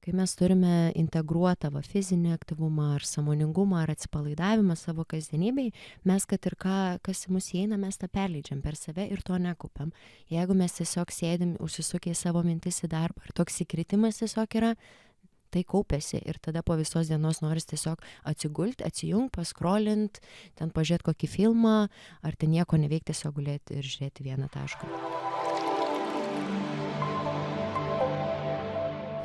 kai mes turime integruotą fizinį aktyvumą ar sąmoningumą ar atsipalaidavimą savo kasdienybėj, mes kad ir kas į mus įeina, mes tą perleidžiam per save ir to nekaupiam. Jeigu mes tiesiog sėdim, užsisukę į savo mintis į darbą, ar toks įkritimas tiesiog yra, tai kaupiasi ir tada po visos dienos noris tiesiog atsigulti, atsijungt, paskrolint, ten pažiūrėti kokį filmą, ar ten nieko neveikti, tiesiog gulėti ir žiūrėti vieną tašką.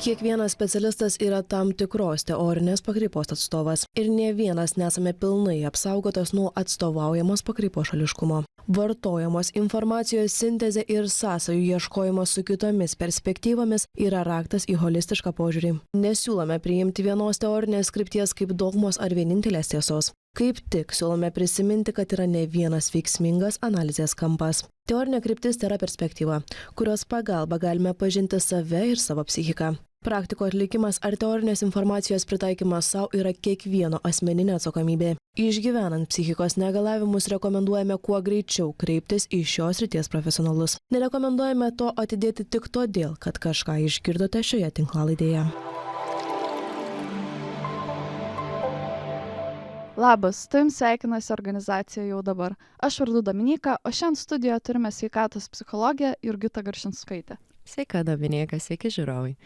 Kiekvienas specialistas yra tam tikros teorinės pakraipos atstovas ir ne vienas nesame pilnai apsaugotas nuo atstovaujamos pakraipos šališkumo. Vartojamos informacijos sintezė ir sąsajų ieškojimas su kitomis perspektyvomis yra raktas į holistišką požiūrį. Nesiūlome priimti vienos teorinės krypties kaip dogmos ar vienintelės tiesos. Kaip tik siūlome prisiminti, kad yra ne vienas veiksmingas analizės kampas. Teorinė kryptis tai yra perspektyva, kurios pagalba galime pažinti save ir savo psichiką. Praktiko atlikimas ar teorinės informacijos pritaikymas savo yra kiekvieno asmeninė atsakomybė. Išgyvenant psichikos negalavimus rekomenduojame kuo greičiau kreiptis į šios srities profesionalus. Nerekomenduojame to atidėti tik todėl, kad kažką išgirdote šioje tinklalaidėje. Labas, tu jums sveikinasi organizacija Jau dabar. Aš vardu Dominyka, o šiandien studijoje turime sveikatos psichologę Jurgitą Garšinskaitę. Sveika, Dominyka, sveiki žiūrovai.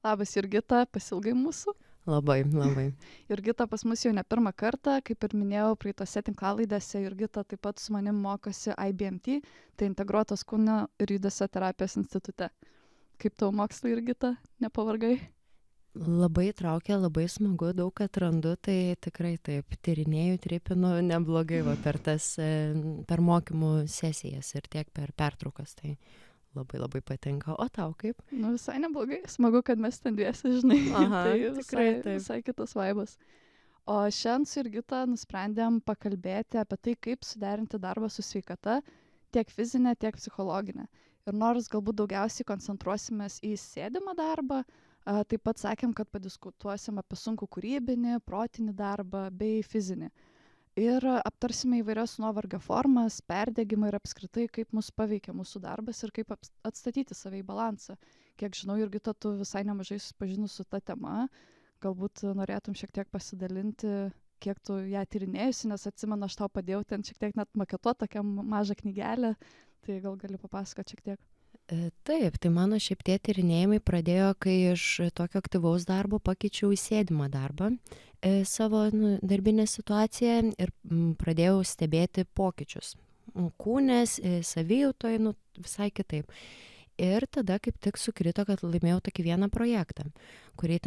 Labas, Jurgita, pasilgai mūsų? Labai. Jurgita pas mus jau ne pirmą kartą, kaip ir minėjau, praeitose tinklalaidėse Jurgita taip pat su manim mokosi IBMT, tai Integruotos kūno ir judesio terapijos institute. Kaip tau mokslai, Jurgita, nepavargai? Labai traukia, labai smagu, daug atrandu, tai tikrai taip, tyrinėju, tripinu neblogai per mokymų sesijas ir tiek per pertraukas, tai labai patinka. O tau kaip? Nu, visai neblogai, smagu, kad mes ten dviesi, žinai. Aha, tai tikrai taip. Visai kitas vaibas. O šiandien su Jurgita nusprendėm pakalbėti apie tai, kaip suderinti darbą su sveikata, tiek fizinė, tiek psichologinė. Ir nors galbūt daugiausiai koncentruosimės į sėdimą darbą, taip pat sakėm, kad padiskutuosim apie sunkų kūrybinį, protinį darbą bei fizinį. Ir aptarsime įvairias nuovargio formas, perdegimą ir apskritai, kaip mus paveikia mūsų darbas ir kaip atstatyti save į balansą. Kiek žinau, Jurgita, tu visai nemažai susipažinus su ta tema, galbūt norėtum šiek tiek pasidalinti, kiek tu ją tyrinėjusi, nes atsimenu, aš tau padėjau ten šiek tiek net maketuoti tokią mažą knygelę, tai gal gali papasakoti šiek tiek. Taip, tai mano šiaip tie tyrinėjimai pradėjo, kai iš tokio aktyvaus darbo pakeičiau į sėdimą darbą savo darbinę situaciją ir pradėjau stebėti pokyčius. Kūnės, savijautoj, visai kitaip. Ir tada kaip tik sukrito, kad laimėjau tokį vieną projektą, kurį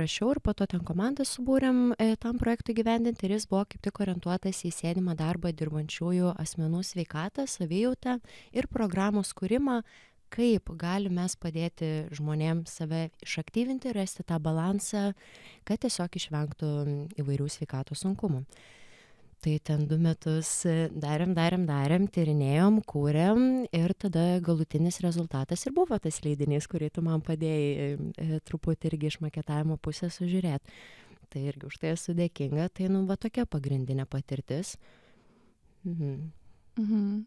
rašiau ir po to ten komandą subūrėm tam projektui gyvendinti ir jis buvo kaip tik orientuotas į sėdimą darbą dirbančiųjų asmenų sveikatą, savijautą ir programos kūrimą, kaip galim mes padėti žmonėms save išaktyvinti, rasti tą balansą, kad tiesiog išvengtų įvairių sveikatos sunkumų. Tai ten 2 metus darėm, tyrinėjom, kūrėm ir tada galutinis rezultatas ir buvo tas leidinys, kurį tu man padėjai truputį irgi iš maketavimo pusės sužiūrėti. Tai irgi už tai esu dėkinga, tai va tokia pagrindinė patirtis.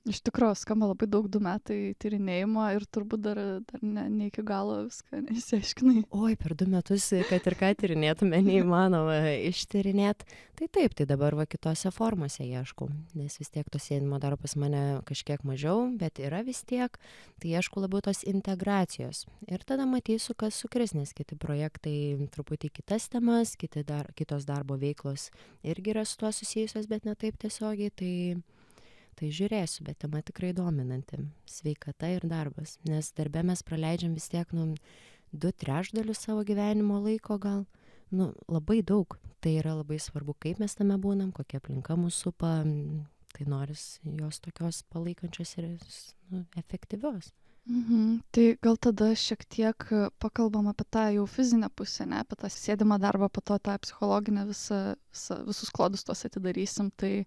Iš tikrųjų, skamba labai daug 2 metai tyrinėjimo ir turbūt dar ne iki galo viską nesiaiškinai. Oi, per 2 metus, kad ir ką tyrinėtume, neįmanoma ištyrinėti. Tai taip, tai dabar kitose formose ieškau, nes vis tiek to sėdimo darbo pas mane kažkiek mažiau, bet yra vis tiek, tai ieškau labiau tos integracijos. Ir tada matysiu, kas sukris, nes kiti projektai truputį kitas temas, kitos darbo veiklos irgi yra su tuo susijusios, bet ne taip tiesiogiai, tai žiūrėsiu, bet tema tikrai dominanti. Sveikata ir darbas. Nes darbe mes praleidžiam vis tiek 2/3 savo gyvenimo laiko gal. Labai daug. Tai yra labai svarbu, kaip mes tame būnam, kokia aplinka mūsų supa. Tai noris jos tokios palaikančios ir efektyvios. Tai gal tada šiek tiek pakalbam apie tą jau fizinę pusę, ne? Apie tą sėdimą darbą, po to tą psichologinę visus klodus tos atidarysim. Tai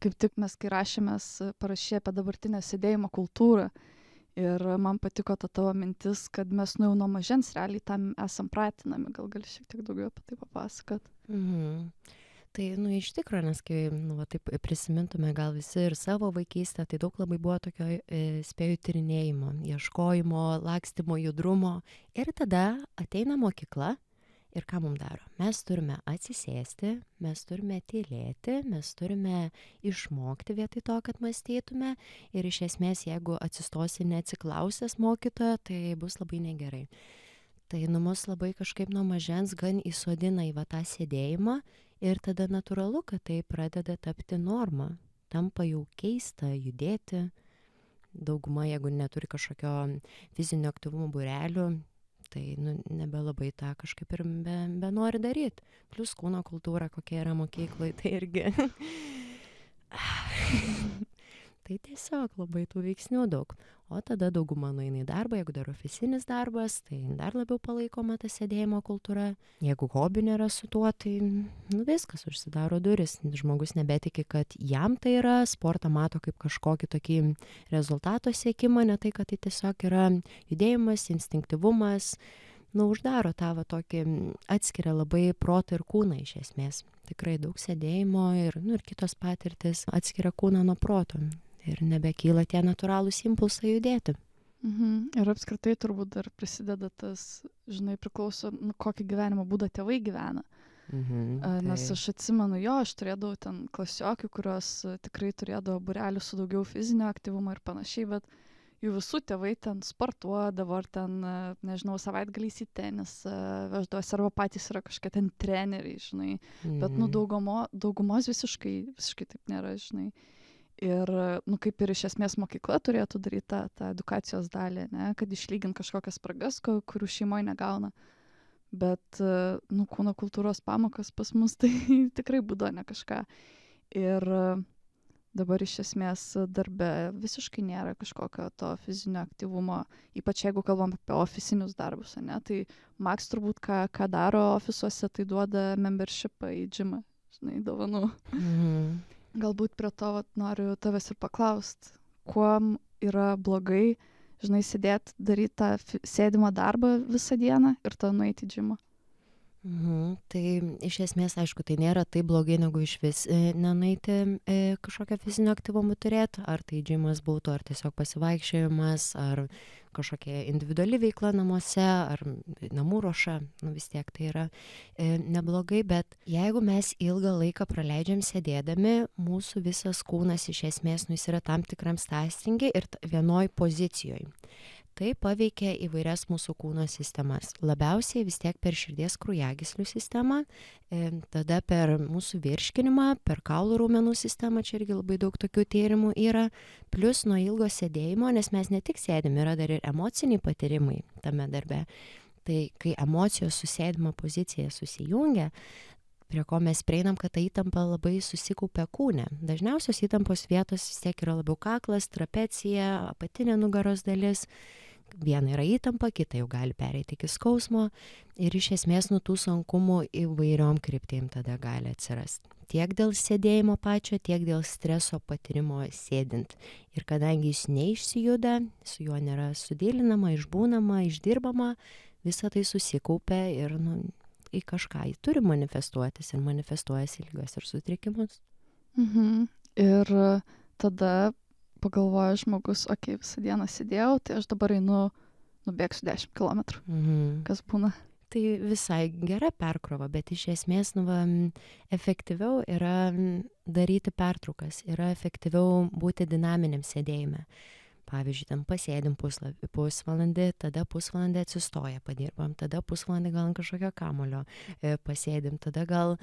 kaip tik mes, kai rašėmės, parašė apie dabartinę sėdėjimo kultūrą. Ir man patiko ta tavo mintis, kad mes jau nuo mažens realiai tam esam pratinami. Gal gali šiek tiek daugiau apie tai papasakot? Tai, iš tikro, nes kai, va taip prisimintume gal visi ir savo vaikystę, tai daug labai buvo tokio, spėju, tyrinėjimo, ieškojimo, lakstymo, judrumo. Ir tada ateina mokykla ir ką mum daro? Mes turime atsisėsti, mes turime tylėti, mes turime išmokti vietoj to, kad mąstytume. Ir iš esmės, jeigu atsistosi neatsiklausęs mokytojo, tai bus labai negerai. Tai mus labai kažkaip nuo mažens gan įsodina į va tą sėdėjimą ir tada natūralu, kad tai pradeda tapti norma. Tampa jau keista judėti. Dauguma, jeigu neturi kažkokio fizinio aktyvumo būrelių, tai nebelabai tą kažkaip ir benori daryti. Plius kūno kultūra, kokia yra mokyklai, tai irgi. Tai tiesiog labai tų veiksnių daug. O tada dauguma nueina į darbą, jeigu dar ofisinis darbas, tai dar labiau palaikoma ta sėdėjimo kultūra. Jeigu hobių nėra su tuo, tai viskas, užsidaro duris. Žmogus nebetiki, kad jam tai yra, sportą mato kaip kažkokį tokį rezultato siekimą, ne tai, kad tai tiesiog yra judėjimas, instinktyvumas. Uždaro tą tokį, atskiria labai protą ir kūną iš esmės. Tikrai daug sėdėjimo ir kitos patirtis atskiria kūną nuo proto. Ir nebekyla tie natūralūs impulsai judėti. Ir apskritai turbūt dar prisideda tas, priklauso, kokį gyvenimo būdą tėvai gyvena. Nes aš atsimenu, aš turėdavau ten klasiokių, kurios tikrai turėdavo būrelių su daugiau fizinio aktyvumo ir panašiai, bet jų visų tėvai ten sportuodavo, ar ten, savaitgaliais į tenisą veždavosi, arba patys yra kažkokie ten treneriai, bet daugumos visiškai taip nėra, Ir, kaip ir iš esmės mokykla turėtų daryti tą edukacijos dalį, ne, kad išlygint kažkokias spragas, kurių šeimoje negauna. Bet, kūno kultūros pamokas pas mus tai tikrai būdo ne kažką. Ir dabar iš esmės darbe visiškai nėra kažkokio to fizinio aktyvumo, ypač jeigu kalbam apie ofisinius darbus, ne, tai Max turbūt ką daro ofisuose, tai duoda membershipą į džimą, dovanų. Galbūt prie to noriu tavęs ir paklausti, kuom yra blogai, sėdėti, daryti tą sėdimą darbą visą dieną ir tada nueiti į džimą. Tai iš esmės, aišku, tai nėra taip blogai, negu iš vis nenueiti kažkokią fizinio aktyvumą turėti, ar tai džimas būtų, ar tiesiog pasivaikščiojimas, ar kažkokia individuali veikla namuose, ar namų ruoša, vis tiek tai yra neblogai, bet jeigu mes ilgą laiką praleidžiam sėdėdami, mūsų visas kūnas iš esmės jis yra tam tikram sąstingy ir vienoj pozicijoje. Tai paveikia įvairias mūsų kūno sistemas. Labiausiai vis tiek per širdies kraujagyslių sistemą, tada per mūsų virškinimą, per kaulų raumenų sistemą, čia irgi labai daug tokių tyrimų yra, plus nuo ilgo sėdėjimo, nes mes ne tik sėdim, yra dar ir emociniai patyrimai tame darbe. Tai kai emocijos su sėdimo pozicija susijungia, prie ko mes prieinam, kad ta įtampa labai susikaupia kūne. Dažniausios įtampos vietos vis tiek yra labiau kaklas, trapecija, apatinė nugaros dalis. Viena yra įtampa, kita jau gali pereiti iki skausmo ir iš esmės nuo tų sunkumų įvairiom kryptim tada gali atsirasti. Tiek dėl sėdėjimo pačio, tiek dėl streso patyrimo sėdint. Ir kadangi jis neišsijuda, su juo nėra sudėlinama, išbūnama, išdirbama, visa tai susikaupia ir į kažką jį turi manifestuotis ir manifestuojasi ligas ir sutrikimus. Ir tada pagalvoja žmogus, visą dieną sėdėjau, tai aš dabar nubėgsiu 10 kilometrų. Kas būna? Tai visai gera perkrova, bet iš esmės efektyviau yra daryti pertraukas, yra efektyviau būti dinaminiam sėdėjime. Pavyzdžiui, ten pasėdim pusvalandį, tada pusvalandį atsistoja, padirbam, tada pusvalandį gal ant kažkokio kamulio pasėdim, tada gal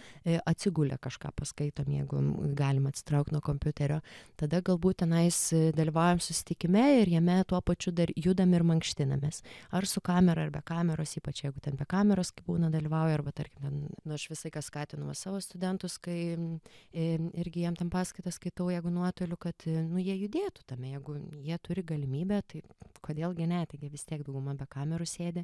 atsigulę kažką paskaitom, jeigu galim atsitraukti nuo kompiuterio, tada galbūt tenais dalyvaujam susitikime ir jame tuo pačiu dar judam ir mankštinamės. Ar su kamera, ar be kameros, ypač jeigu ten be kameros, kaip būna dalyvauja, arba tarkim, aš visai kas skatinu savo studentus, kai irgi jiem tam paskaitą skaitau, jeigu nuotoliu, kad jie judėtų tame, jeigu jie turi galimybę, tai kodėlgi ne, taigi vis tiek dauguma be kamerų sėdi,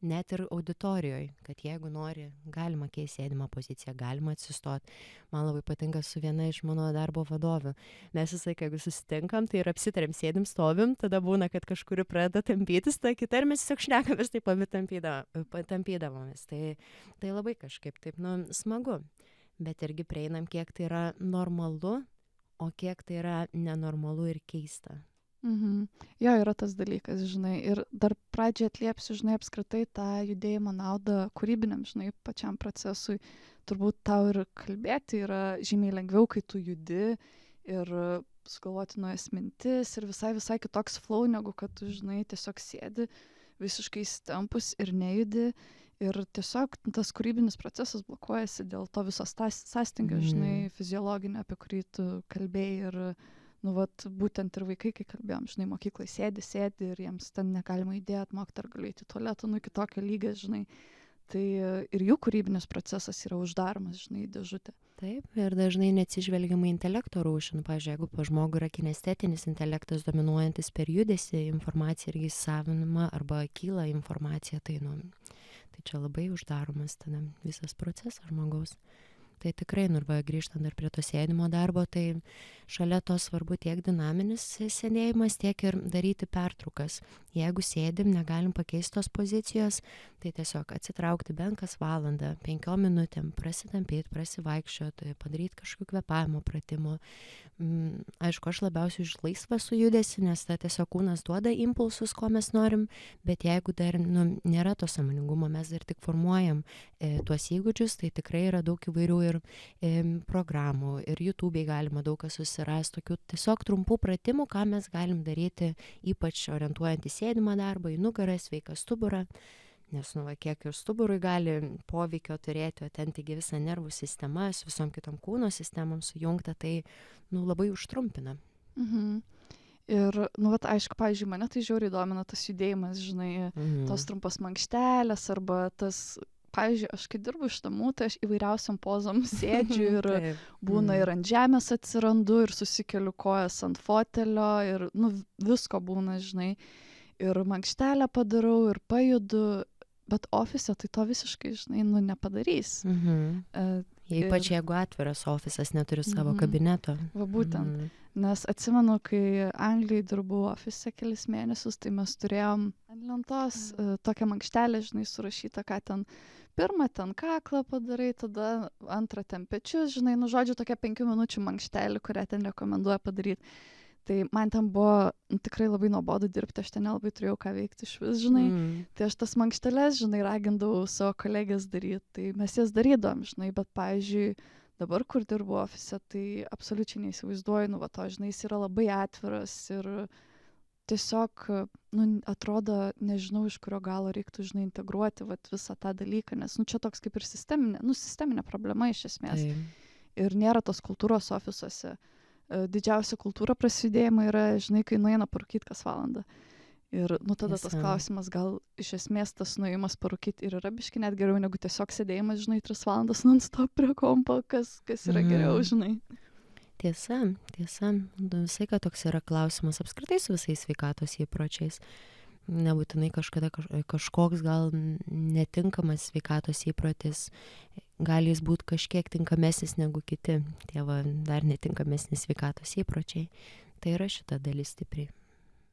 net ir auditorijoje, kad jeigu nori, galima keisti sėdimą poziciją, galima atsistoti. Man labai patinka su viena iš mano darbo vadovių. Mes visai, jeigu susitinkam, tai ir apsitarėm, sėdim, stovim, tada būna, kad kažkuri pradeda tampytis, ta kita ir mes tiesiog šnekamės, taip abi tampydavomės. Tai labai kažkaip taip, smagu. bet irgi prieinam, kiek tai yra normalu, o kiek tai yra nenormalu ir keista. Jo, yra tas dalykas, žinai, ir dar pradžiai atliepsiu, žinai, apskritai tą judėjimo naudą kūrybiniam, žinai, pačiam procesui. Turbūt tau ir kalbėti yra žymiai lengviau, kai tu judi ir sugalvoti naujas mintis ir visai kitoks flow, negu kad tu, žinai, tiesiog sėdi visiškai įsitempus ir nejudi. Ir tiesiog tas kūrybinis procesas blokuojasi dėl to viso sąstingio, žinai, fiziologinio, apie kurį tu kalbėjai. Ir nu, vat, būtent ir vaikai, kai kalbėjom, žinai, mokyklai sėdi ir jiems ten negalima įdėti, mokti ar galiu įti tualetą, nu, iki tokio lygio, žinai. Tai ir jų kūrybinis procesas yra uždaromas, žinai, į dėžutę. Taip, ir dažnai neatsižvelgiama į intelekto rūšį. Nu, pavyzdžiui, jeigu po žmogų yra kinestetinis intelektas dominuojantis per judesį, informacija irgi įsavinama arba kyla informacija, tai čia labai uždaromas tada visas procesas žmogaus. Tai tikrai, grįžtant dar prie to sėdimo darbo, tai šalia to svarbu tiek dinaminis sėdėjimas, tiek ir daryti pertraukas. Jeigu sėdim, negalim pakeisti tos pozicijos, tai tiesiog atsitraukti bent kas valandą, 5 minutėm, prasitampyti, prasivaikščioti, padaryti kažkokių kvėpavimo pratimų. Aišku, aš labiausiai už laisvą sujudesį, nes ta tiesiog kūnas duoda impulsus, ko mes norim, bet jeigu dar nėra to sąmoningumo, mes dar tik formuojam tuos įgūdžius, tai tikrai yra daug įvairių ir programų, ir YouTube'ai galima daug kas susirasti, tokių tiesiog trumpų pratimų, ką mes galim daryti, ypač orientuojant į sėdimą darbą, į nugarą, sveiką stuburą, nes, kiek ir stuburui gali poveikio turėti, o ten taigi visa nervų sistema, su visom kitom kūno sistemom sujungta, tai, labai užtrumpina. Ir, aišku, pavyzdžiui, mane tai žiauriai domina tas judėjimas, žinai, tos trumpos mankštelės arba tas, pavyzdžiui, aš kai dirbu iš namų, tai aš įvairiausiam pozom sėdžiu ir būna ir ant žemės atsirandu ir susikeliu kojas ant fotelio ir, visko būna, žinai, ir mankštelę padarau ir pajudu, bet ofise tai to visiškai, žinai, nepadarys. Ypač jeigu atviras ofisas neturi savo kabineto. Va būtent. Nes atsimenu, kai Anglijai dirbau ofise kelis mėnesius, tai mes turėjom ant lentos tokią mankštelę, žinai, surašytą, ką ten pirmą ten kaklą padarai, tada antrą ten pečius, žinai, žodžiu, tokia 5 minučių mankštelė, kurią ten rekomenduoja padaryti. Tai man ten buvo tikrai labai nuobodu dirbti, aš ten nelabai turėjau ką veikti iš vis, žinai. Tai aš tas mankšteles, žinai, ragindavau savo kolegės daryti, tai mes jas darydom, žinai, bet, pavyzdžiui, dabar, kur dirbu ofise, tai absoliučiai neįsivaizduoju, to, žinai, jis yra labai atviras ir tiesiog, atrodo, nežinau, iš kurio galo reiktų, žinai, integruoti visą tą dalyką, nes, čia toks kaip ir sisteminė problema iš esmės. Ir nėra tos kultūros ofisuose. Didžiausia kultūra prasidėjimo yra, žinai, kai nueina parūkyti kas valandą. Ir, tada tas klausimas, gal iš esmės tas nuėjimas parūkyti ir yra biški net geriau negu tiesiog sėdėjimas, žinai, 3 valandas non-stop prie kompo, kas yra geriau, žinai. Tiesa. Visai, kad toks yra klausimas apskritai su visais sveikatos įpročiais. Nebūtinai kažkoks gal netinkamas sveikatos įprotis, gali jis būti kažkiek tinkamesnis negu kiti, dar netinkamesni sveikatos įpročiai. Tai yra šita dalis stipri.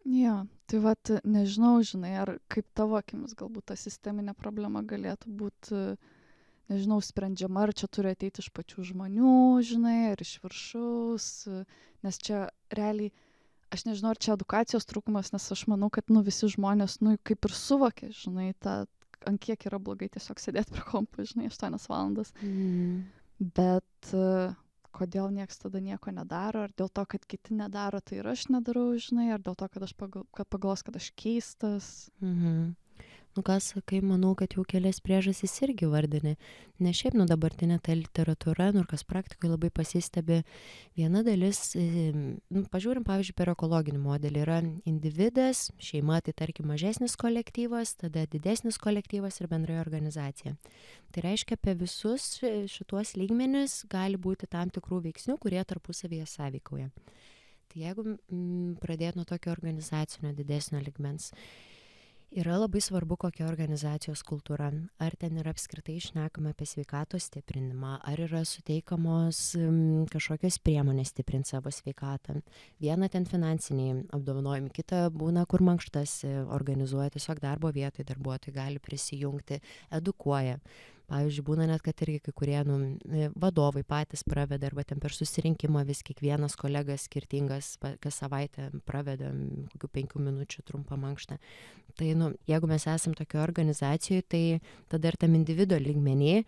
Jo, tai nežinau, žinai, ar kaip tavo akimis galbūt ta sisteminė problema galėtų būti, nežinau, sprendžiama, ar čia turi ateiti iš pačių žmonių, žinai, ar iš viršaus, nes čia realiai aš nežinau, ar čia edukacijos trūkumas, nes aš manau, kad visi žmonės kaip ir suvokia, žinai, ant kiek yra blogai tiesiog sėdėti prie kompo, žinai, 8 valandas. Bet kodėl nieks tada nieko nedaro, ar dėl to, kad kiti nedaro, tai ir aš nedarau, žinai, ar dėl to, kad pagalvos, kad aš keistas. Ką sakai, manau, kad jau kelias priežastis irgi vardini. Ne šiaip, dabartinė ta literatūra, kas praktikoje labai pasistebi. Viena dalis, pažiūrim, pavyzdžiui, per ekologinį modelį yra individas, šeima, tai tarkim mažesnis kolektyvas, tada didesnis kolektyvas ir bendroji organizacija. Tai reiškia, apie visus šituos lygmenis gali būti tam tikrų veiksnių, kurie tarpusavyje sąveikauja. Tai jeigu pradėt nuo tokio organizacinio didesnio lygmens, yra labai svarbu, kokia organizacijos kultūra. Ar ten yra apskritai šnekama apie sveikatos stiprinimą, ar yra suteikamos kažkokios priemonės stiprinti savo sveikatą. Viena ten finansiniai apdovanojimai, kita būna, kur mankštas organizuoja tiesiog darbo vietoj, darbuotojai gali prisijungti, edukuoja. Pavyzdžiui, būna net, kad irgi kai kurie vadovai patys praveda arba ten per susirinkimą vis kiekvienas kolegas skirtingas kas savaitę praveda kokių 5 minučių trumpą mankštą. Tai jeigu mes esam tokioje organizacijoje, tai tada ir tam individuo lygmenį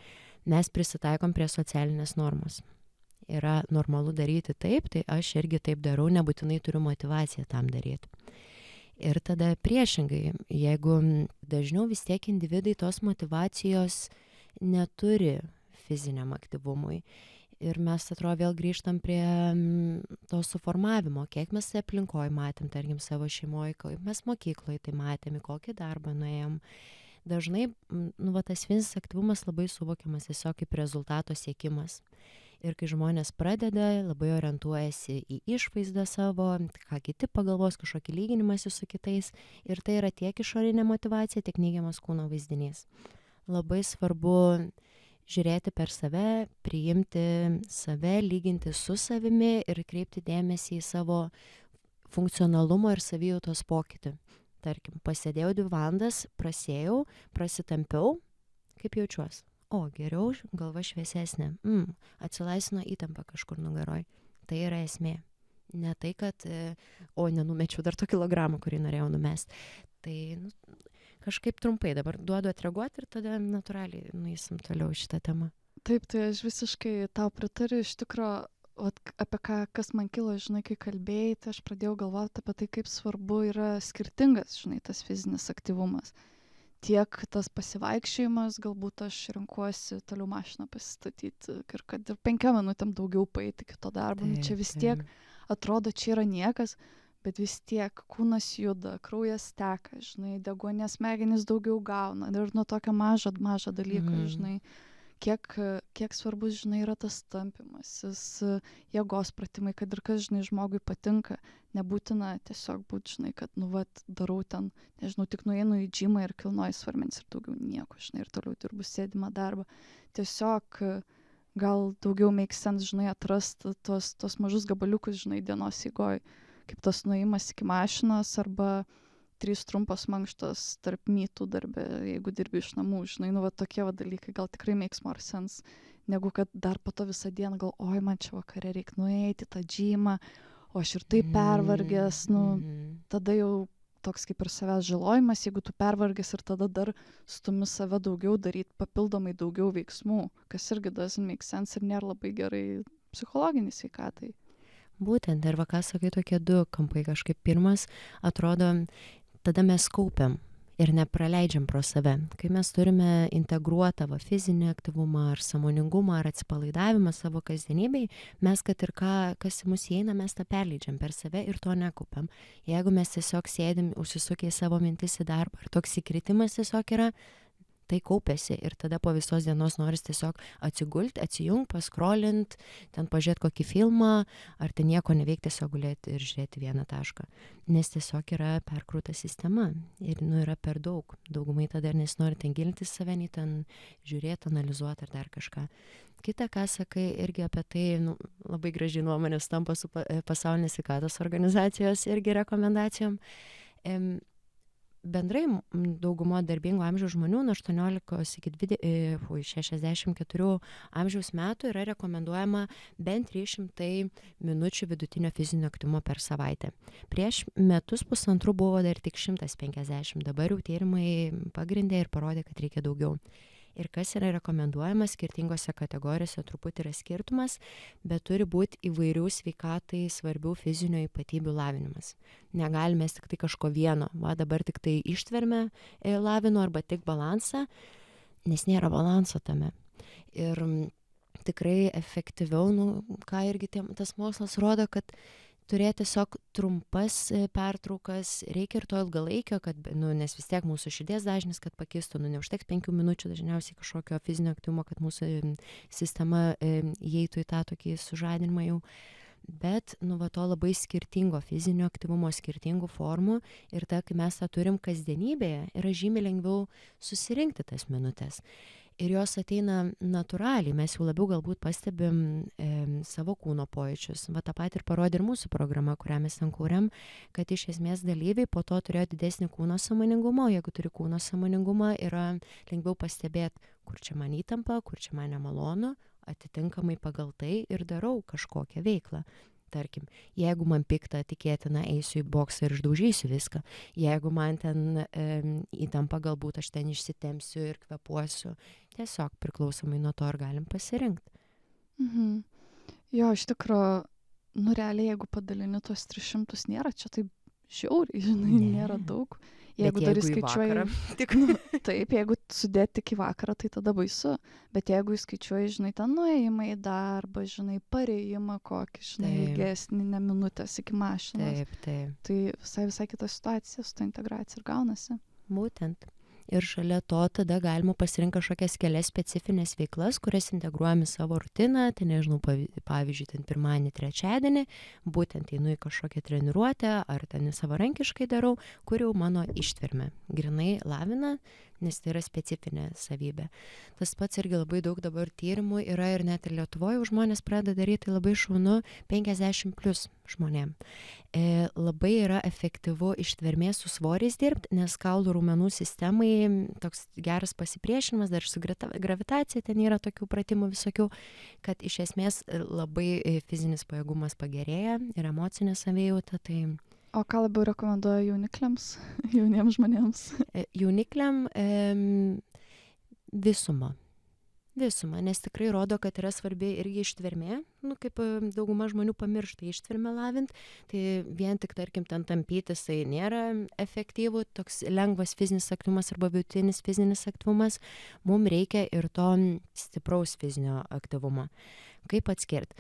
mes prisitaikom prie socialinės normos. Yra normalu daryti taip, tai aš irgi taip darau, nebūtinai turiu motyvaciją tam daryti. Ir tada priešingai, jeigu dažniau vis tiek individai tos motyvacijos neturi fiziniam aktyvumui. Ir mes, atrodo, vėl grįžtam prie to suformavimo, kiek mes aplinkoje matėm, tarkim, savo šeimoje, kaip mes mokykloje tai matėm, į kokį darbą nuėjom. Dažnai, tas fizinis aktyvumas labai suvokiamas tiesiog kaip rezultato siekimas. Ir kai žmonės pradeda, labai orientuojasi į išvaizdą savo, ką kiti pagalvos, kažkokį lyginimąsi su kitais. Ir tai yra tiek išorinė motyvacija, tiek neigiamas kūno vaizdinys. Labai svarbu žiūrėti per save, priimti save, lyginti su savimi ir kreipti dėmesį į savo funkcionalumo ir savijautos pokytį. Tarkim, pasėdėjau 2 valandas, prasėjau, prasitampiau, kaip jaučiuosi. O, geriau, galva šviesesnė. Atsilaisvino įtampa kažkur nugaroj. Tai yra esmė. Ne tai, kad, nenumečiau dar to kilogramą, kurį norėjau numesti. Tai kažkaip trumpai dabar duodu atreaguoti ir tada natūraliai nueisim toliau šitą temą. Taip, tai aš visiškai tau pritariu. Iš tikro, apie kas man kilo, žinai, kai kalbėjai, tai aš pradėjau galvoti apie tai, kaip svarbu yra skirtingas, žinai, tas fizinis aktyvumas. Tiek tas pasivaikščiojimas, galbūt aš renkuosi toliau mašiną pasistatyti ir kad ir 5 minutėm daugiau paeiti iki to darbo. Čia vis tiek atrodo, čia yra niekas, bet vis tiek kūnas juda, kraujas teka, žinai, deguonies smegenys daugiau gauna. Ir nuo tokio mažo dalyko, žinai, kiek svarbus, žinai, yra tas tampymasis, jėgos pratimai, kad ir kas, žinai, žmogui patinka. Nebūtina tiesiog būti, žinai, kad, darau ten, nežinau, tik nueinu į džimą ir kilnoju svarmenis ir daugiau nieko, žinai, ir toliau dirbu sėdimą darbą. Tiesiog gal daugiau make sense, žinai, atrasti tos mažus gabaliukus, žinai, dienos eigoj, kaip tas nuėjimas iki mašinos arba 3 trumpos mankštos tarp mytų darbe, jeigu dirbi iš namų, žinai, tokie dalykai gal tikrai makes more sense, negu kad dar po to visą dieną gal, oi, man čia vakare reikia nueiti tą džimą, o aš ir taip pervargęs, tada jau toks kaip ir savęs žalojimas, jeigu tu pervargęs ir tada dar stumi save daugiau daryti, papildomai daugiau veiksmų, kas irgi doesn't make sense ir nėra labai gerai psichologiniai sveikatai. Būtent, ir ką sakai, tokie 2 kampai kažkaip. Pirmas, atrodo, tada mes kaupiam ir nepraleidžiam pro save. Kai mes turime integruotą fizinį aktyvumą ar sąmoningumą ar atsipalaidavimą savo kasdienybėj, mes kad ir kas į mus įeina, mes tą perleidžiam per save ir to nekaupiam. Jeigu mes tiesiog sėdim, užsisukę į savo mintis į darbą ir toks įkritimas tiesiog yra, tai kaupiasi ir tada po visos dienos noris tiesiog atsigulti, atsijungti, paskrolint, ten pažiūrėti kokį filmą, ar ten nieko neveikti, tiesiog gulėti ir žiūrėti vieną tašką. Nes tiesiog yra perkrūta sistema ir yra per daug. Daugumai tada ir nesinori ten gilintis save, nei ten žiūrėti, analizuoti ar dar kažką. Kita, ką sakai, irgi apie tai labai gražiai nuomonės tampa su Pasaulinės sveikatos organizacijos irgi rekomendacijom. Bendrai daugumo darbingo amžiaus žmonių nuo 18 iki 64 amžiaus metų yra rekomenduojama bent 300 minučių vidutinio fizinio aktyvumo per savaitę. Prieš metus pusantrų buvo dar tik 150, dabar jau tyrimai pagrindė ir parodė, kad reikia daugiau. Ir kas yra rekomenduojama skirtingose kategorijose, truputį yra skirtumas, bet turi būti įvairių sveikatai svarbių fizinio ypatybių lavinimas. Negalime tik tai kažko vieno, dabar tik tai ištvermę lavinu arba tik balansą, nes nėra balanso tame. Ir tikrai efektyviau, ką irgi tas mokslas rodo, kad turėti tiesiog trumpas pertraukas, reikia ir to ilgalaikio, kad, nes vis tiek mūsų širdies dažnis, kad pakistų, neužteks 5 minučių dažniausiai kažkokio fizinio aktyvumo, kad mūsų sistema įeitų į tą tokį sužadinimą jau. Bet, to labai skirtingo fizinio aktyvumo, skirtingų formų ir kai mes tą turim kasdienybėje, yra žymiai lengviau susirinkti tas minutės. ir jos ateina natūraliai, mes jau labiau galbūt pastebim savo kūno pojūčius. Va tą patį ir parodė ir mūsų programa, kurią mes ten kūrėm, kad iš esmės dalyviai po to turėjo didesnį kūno sąmoningumą, o jeigu turi kūno sąmoningumą, yra lengviau pastebėti, kur čia man įtampa, kur čia man nemalonu, atitinkamai pagal tai ir darau kažkokią veiklą. Tarkim, jeigu man pikta, tikėtina, eisiu į boksą ir išdaužysiu viską. Jeigu man ten įtampa, galbūt aš ten išsitempsiu ir kvepuosiu. Tiesiog priklausomai nuo to, ar galim pasirinkti. Mhm. Jo, iš tikrųjų, nu realiai, jeigu padalini tos 300, nėra čia taip žiauriai, žinai, Ne. nėra daug. Bet dar jeigu į įskaičiuoji, vakarą, tik taip, jeigu sudėti tik į vakarą, tai tada baisu. Bet jeigu įskaičiuoji, žinai, tą nuėjimą į darbą, žinai, parėjimą kokį, žinai, Taip. ilgesnį, ne minutės iki mašinos, taip. tai visai kita situacija su ta integracija ir gaunasi. Būtent. Ir šalia to tada galima pasirinkti kažkokias kelias specifines veiklas, kurias integruojam į savo rutiną. Tai nežinau, pavyzdžiui, ten pirmadienį, trečiadienį, būtent einu į kažkokią treniruotę ar ten savarankiškai darau, kur jau mano ištvermė grinai lavina, nes tai yra specifinė savybė. Tas pats irgi labai daug dabar tyrimų yra ir net ir Lietuvoje žmonės pradeda daryti, tai labai šaunu 50+ žmonėm. Labai yra efektyvu ištvermės su svoriais dirbti, nes kaulų raumenų sistemai toks geras pasipriešinimas, dar su gravitacija ten yra tokių pratimų visokių, kad iš esmės labai fizinis pajėgumas pagerėja ir emocinė savijauta. Tai O ką labiau rekomenduoja jaunikliams, jauniems žmonėms? jaunikliam visumą, nes tikrai rodo, kad yra svarbi irgi ištvermė, kaip dauguma žmonių pamiršta ištvermę lavint, tai vien tik, tarkim, ten tampytis tai nėra efektyvų, toks lengvas fizinis aktyvumas arba vidutinis fizinis aktyvumas, mums reikia ir to stipraus fizinio aktyvumo. Kaip atskirti?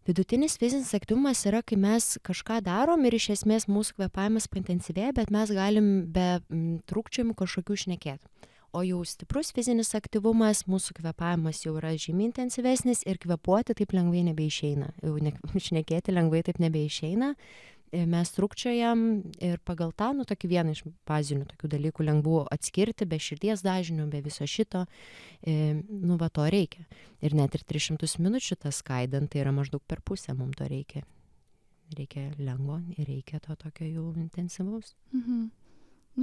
Vidutinis fizinis aktyvumas yra, kai mes kažką darom ir iš esmės mūsų kvėpavimas paintensyvėja, bet mes galim be trūkčiojimų kažkokių šnekėti. O jau stiprus fizinis aktyvumas, mūsų kvėpavimas jau yra žymiai intensyvesnis ir kvėpuoti taip lengvai nebeišeina. Jau šnekėti lengvai taip nebeišeina. Mes trūkčiojam ir pagal tą, tokį vieną iš bazinių tokių dalykų lengvų atskirti, be širdies dažnių, be viso šito, va to reikia. Ir net ir 300 minučių tas skaidant, tai yra maždaug per pusę mums to reikia. Reikia lengvo ir reikia to tokio jau intensyvaus. Mhm.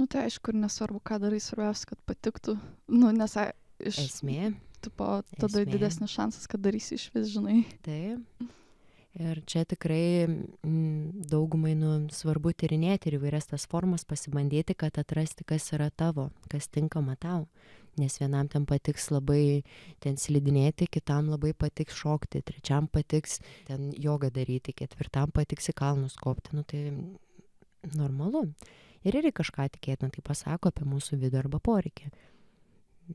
Tai aišku, ir nesvarbu, ką darai, svarbiausia, kad patiktų. Nes Esmė. Tada didesnis šansas, kad darysi iš vis, žinai. Taip. Ir čia tikrai daugumai svarbu tyrinėti ir įvairias tas formas pasibandyti, kad atrasti, kas yra tavo, kas tinkama tau. Nes vienam ten patiks labai ten slidinėti, kitam labai patiks šokti, trečiam patiks ten jogą daryti, ketvirtam patiks į kalnus kopti. Tai normalu. Ir kažką tikėtina tai pasako apie mūsų vidų arba poreikį.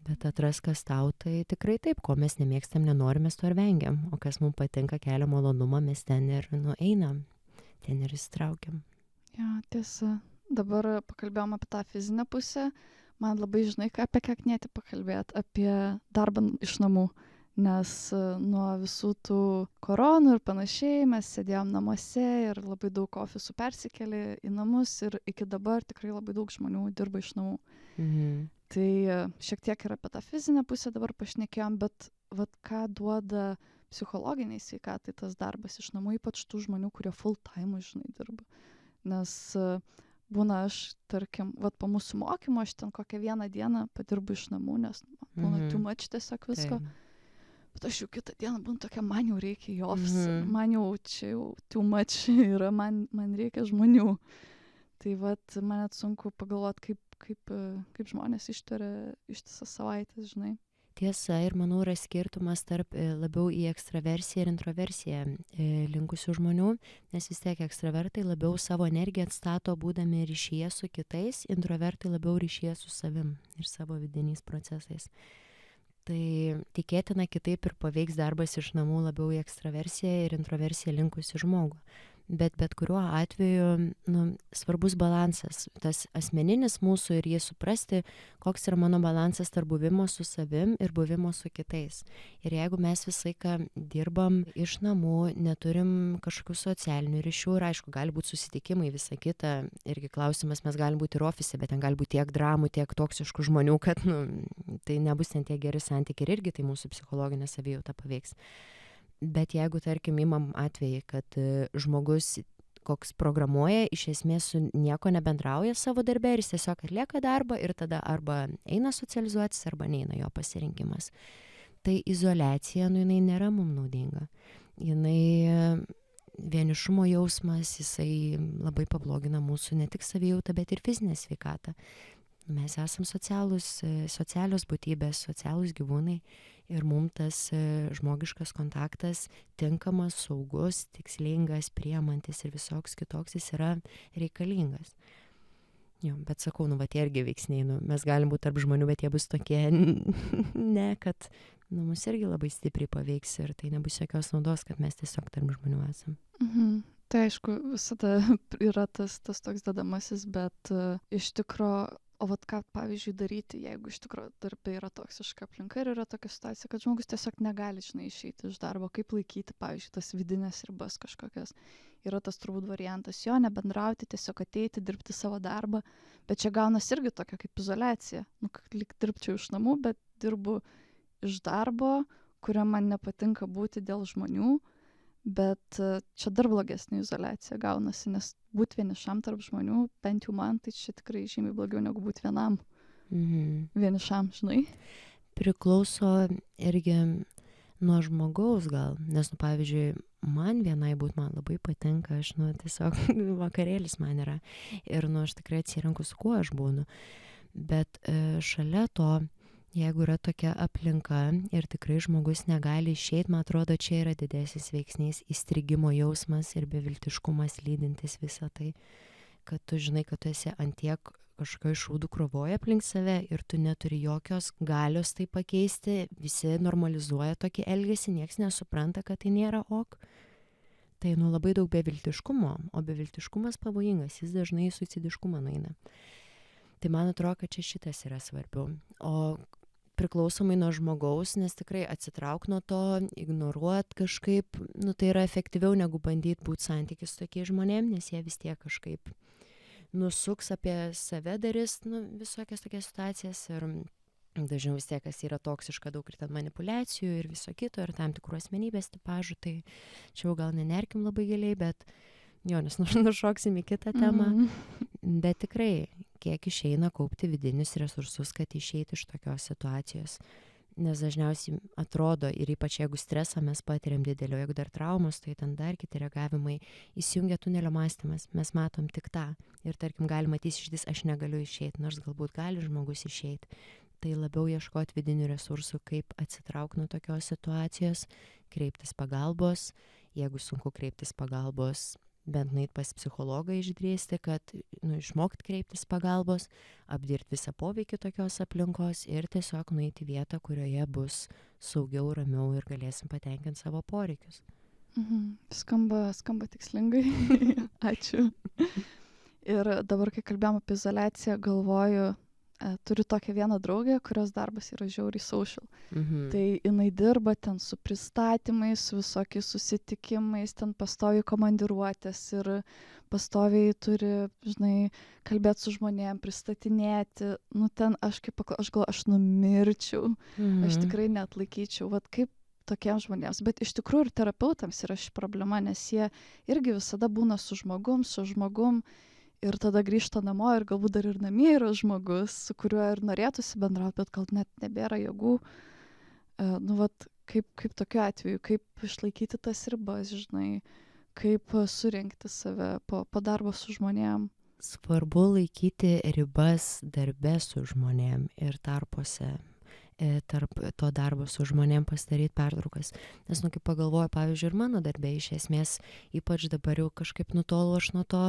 Bet atras, kas tau, tai tikrai taip, ko mes nemėgstam, nenorim, mes to ir vengiam. O kas mums patinka, kelia malonumą, mes ten ir einam, ten ir įsitraukiam. Ja, tiesa. Dabar pakalbėjom apie tą fizinę pusę. Man labai, žinai, apie ką knėti pakalbėti, apie darbą iš namų. Nes nuo visų tų koronų ir panašiai mes sėdėjom namuose ir labai daug ofisų persikėlė į namus ir iki dabar tikrai labai daug žmonių dirba iš namų. Mhm. Tai šiek tiek ir apie tą fizinę pusę dabar pašnekėjom, bet ką duoda psichologiniai sveikatai tas darbas iš namų, ypač tų žmonių, kurie full time, žinai, dirba. Nes būna aš, tarkim, po mūsų mokymo, aš ten kokią vieną dieną padirbu iš namų, nes būna too much tiesiog visko. Bet aš jau kitą dieną būnu tokia, man jau reikia į ofisą, man jau čia jau too much yra, man reikia žmonių. Tai man net sunku pagalvoti, kaip žmonės ištveria ištisas savaitės, žinai. Tiesa, ir manau yra skirtumas tarp labiau į ekstraversiją ir introversiją linkusių žmonių, nes vis tiek ekstravertai labiau savo energiją atstato būdami ryšyje su kitais, introvertai labiau ryšyje su savim ir savo vidiniais procesais. Tai tikėtina kitaip ir paveiks darbas iš namų labiau į ekstraversiją ir introversiją linkusi žmogų. bet kuriuo atveju svarbus balansas, tas asmeninis mūsų ir jį suprasti, koks yra mano balansas tarp buvimo su savim ir buvimo su kitais. Ir jeigu mes visą laiką dirbam iš namų, neturim kažkokių socialinių ryšių ir aišku, gali būti susitikimai, visa kita, irgi klausimas, mes galim būti ir ofise, bet ten gali būti tiek dramų, tiek toksiškų žmonių, kad tai nebus ten tie geri santykiai ir irgi tai mūsų psichologinę savijautą paveiks. Bet jeigu, tarkim, imam atvejį, kad žmogus koks programuoja, iš esmės su nieko nebendrauja savo darbe ir jis tiesiog atlieka darbą ir tada arba eina socializuotis, arba neina, jo pasirinkimas. Tai izoliacija, jinai nėra mums naudinga. Jinai vienišumo jausmas, jisai labai pablogina mūsų ne tik savijautą, bet ir fizinę sveikatą. Mes esam socialios būtybės, socialūs gyvūnai ir mums tas žmogiškas kontaktas tinkamas, saugus, tikslingas, priemantis ir visoks kitoks jis yra reikalingas. Jo, bet sakau, tie irgi veiksniai, mes galim būti tarp žmonių, bet jie bus tokie, kad mus irgi labai stipriai paveiks ir tai nebus jokios naudos, kad mes tiesiog tarp žmonių esam. Tai aišku, visada yra tas toks dedamasis, bet iš tikro, o ką pavyzdžiui daryti, jeigu iš tikro darbe yra toksiška aplinka ir yra tokia situacija, kad žmogus tiesiog negali, išeiti iš darbo, kaip laikyti, pavyzdžiui, tas vidinės ribas kažkokias. Yra tas turbūt variantas, jo, nebendrauti, tiesiog ateiti, dirbti savo darbą, bet čia gaunas irgi tokia kaip izoliacija. Lyg dirbčiau iš namų, bet dirbu iš darbo, kuriam man nepatinka būti dėl žmonių, bet čia dar blogesnė izoliacija gaunasi, nes būti vienišam tarp žmonių, bent jau man, tai čia tikrai žymiai blogiau negu būti vienam. Vienišam, žinai. Priklauso irgi nuo žmogaus gal, nes, pavyzdžiui, man vienai būt man labai patinka, aš, tiesiog vakarėlis man yra ir, aš tikrai atsirenku, su kuo aš būnu, bet šalia to, jeigu yra tokia aplinka ir tikrai žmogus negali išeiti, man atrodo, čia yra didesnis veiksnys, įstrigimo jausmas ir beviltiškumas lydintis visą tai, kad tu žinai, kad tu esi antiek kažkokio šūdų krūvoje aplink save ir tu neturi jokios galios tai pakeisti, visi normalizuoja tokį elgesį, nieks nesupranta, kad tai nėra ok. Tai labai daug beviltiškumo, o beviltiškumas pavojingas, jis dažnai į suicidiškumą nueina. Tai man atrodo, kad čia šitas yra svarbiau. O priklausomai nuo žmogaus, nes tikrai atsitrauk nuo to, ignoruot kažkaip, tai yra efektyviau negu bandyti būti santykis su tokiais žmonėm, nes jie vis tiek kažkaip nusuks apie save darys, visokias tokias situacijas ir dažniau vis tiek, kas yra toksiška, daug ir ten manipulacijų ir viso kito ir tam tikrų asmenybės tipažų, tai čia jau gal nenerkim labai giliai, bet jo, nes nušoksim į kitą temą, bet tikrai kiek išeina kaupti vidinius resursus, kad išeiti iš tokios situacijos. Nes dažniausiai atrodo, ir ypač jeigu stresą mes patiriam didelio, jeigu dar traumos, tai ten dar kiti reagavimai, įsijungia tunelio mąstymas, mes matom tik tą. Ir tarkim, gali matyti išdis, aš negaliu išeiti, nors galbūt gali žmogus išeiti. Tai labiau ieškoti vidinių resursų, kaip atsitraukti nuo tokios situacijos, kreiptis pagalbos, jeigu sunku kreiptis pagalbos, bent nueit pas psichologą išdrįsti, kad išmokti kreiptis pagalbos, apdirbti visą poveikį tokios aplinkos ir tiesiog nueiti į vietą, kurioje bus saugiau, ramiau ir galėsim patenkinti savo poreikius. Skamba tikslingai. Ačiū. Ir dabar, kai kalbėjom apie izoliaciją, galvoju, turiu tokią vieną draugę, kurios darbas yra žiauriai social. Tai jinai dirba ten su pristatymais, su visokiais susitikimais, ten pastoviai komandiruotės ir pastoviai turi, žinai, kalbėti su žmonėm, pristatinėti. Ten aš galvoju, aš numirčiau, aš tikrai neatlaikyčiau. Vat kaip tokiems žmonėms. Bet iš tikrųjų ir terapeutams yra ši problema, nes jie irgi visada būna su žmogum, ir tada grįžta namo ir galbūt dar ir namie yra žmogus, su kuriuo ir norėtųsi bendrauti, bet gal net nebėra jėgų. Kaip tokiu atveju, kaip išlaikyti tas ribas, žinai, kaip surinkti save po darbo su žmonėm. Svarbu laikyti ribas darbe su žmonėm ir tarpuose. Tarp to darbo su žmonėm pasidaryti pertraukas. Nes, kaip pagalvoju, pavyzdžiui, ir mano darbė iš esmės, ypač dabar jau kažkaip nutolu aš nuo to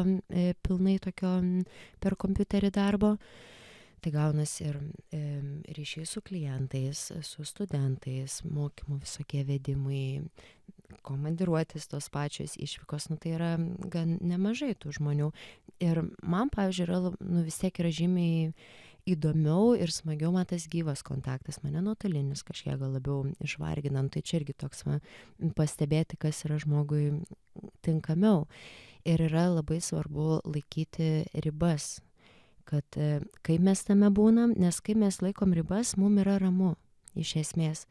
pilnai tokio per kompiuterį darbo. Tai gaunas ir ryšiai su klientais, su studentais, mokymų visokie vedimai, komandiruotės tos pačios išvykos, nu tai yra gan nemažai tų žmonių. Ir man, pavyzdžiui, yra, nu vis tiek yra žymiai įdomiau ir smagiau man tas gyvas kontaktas, mane nuotolinis kažkiek gal labiau išvarginant, tai čia irgi toks pastebėti, kas yra žmogui tinkamiau. Ir yra labai svarbu laikyti ribas, kad kai mes tame būnam, nes kai mes laikom ribas, mum yra ramu, iš esmės.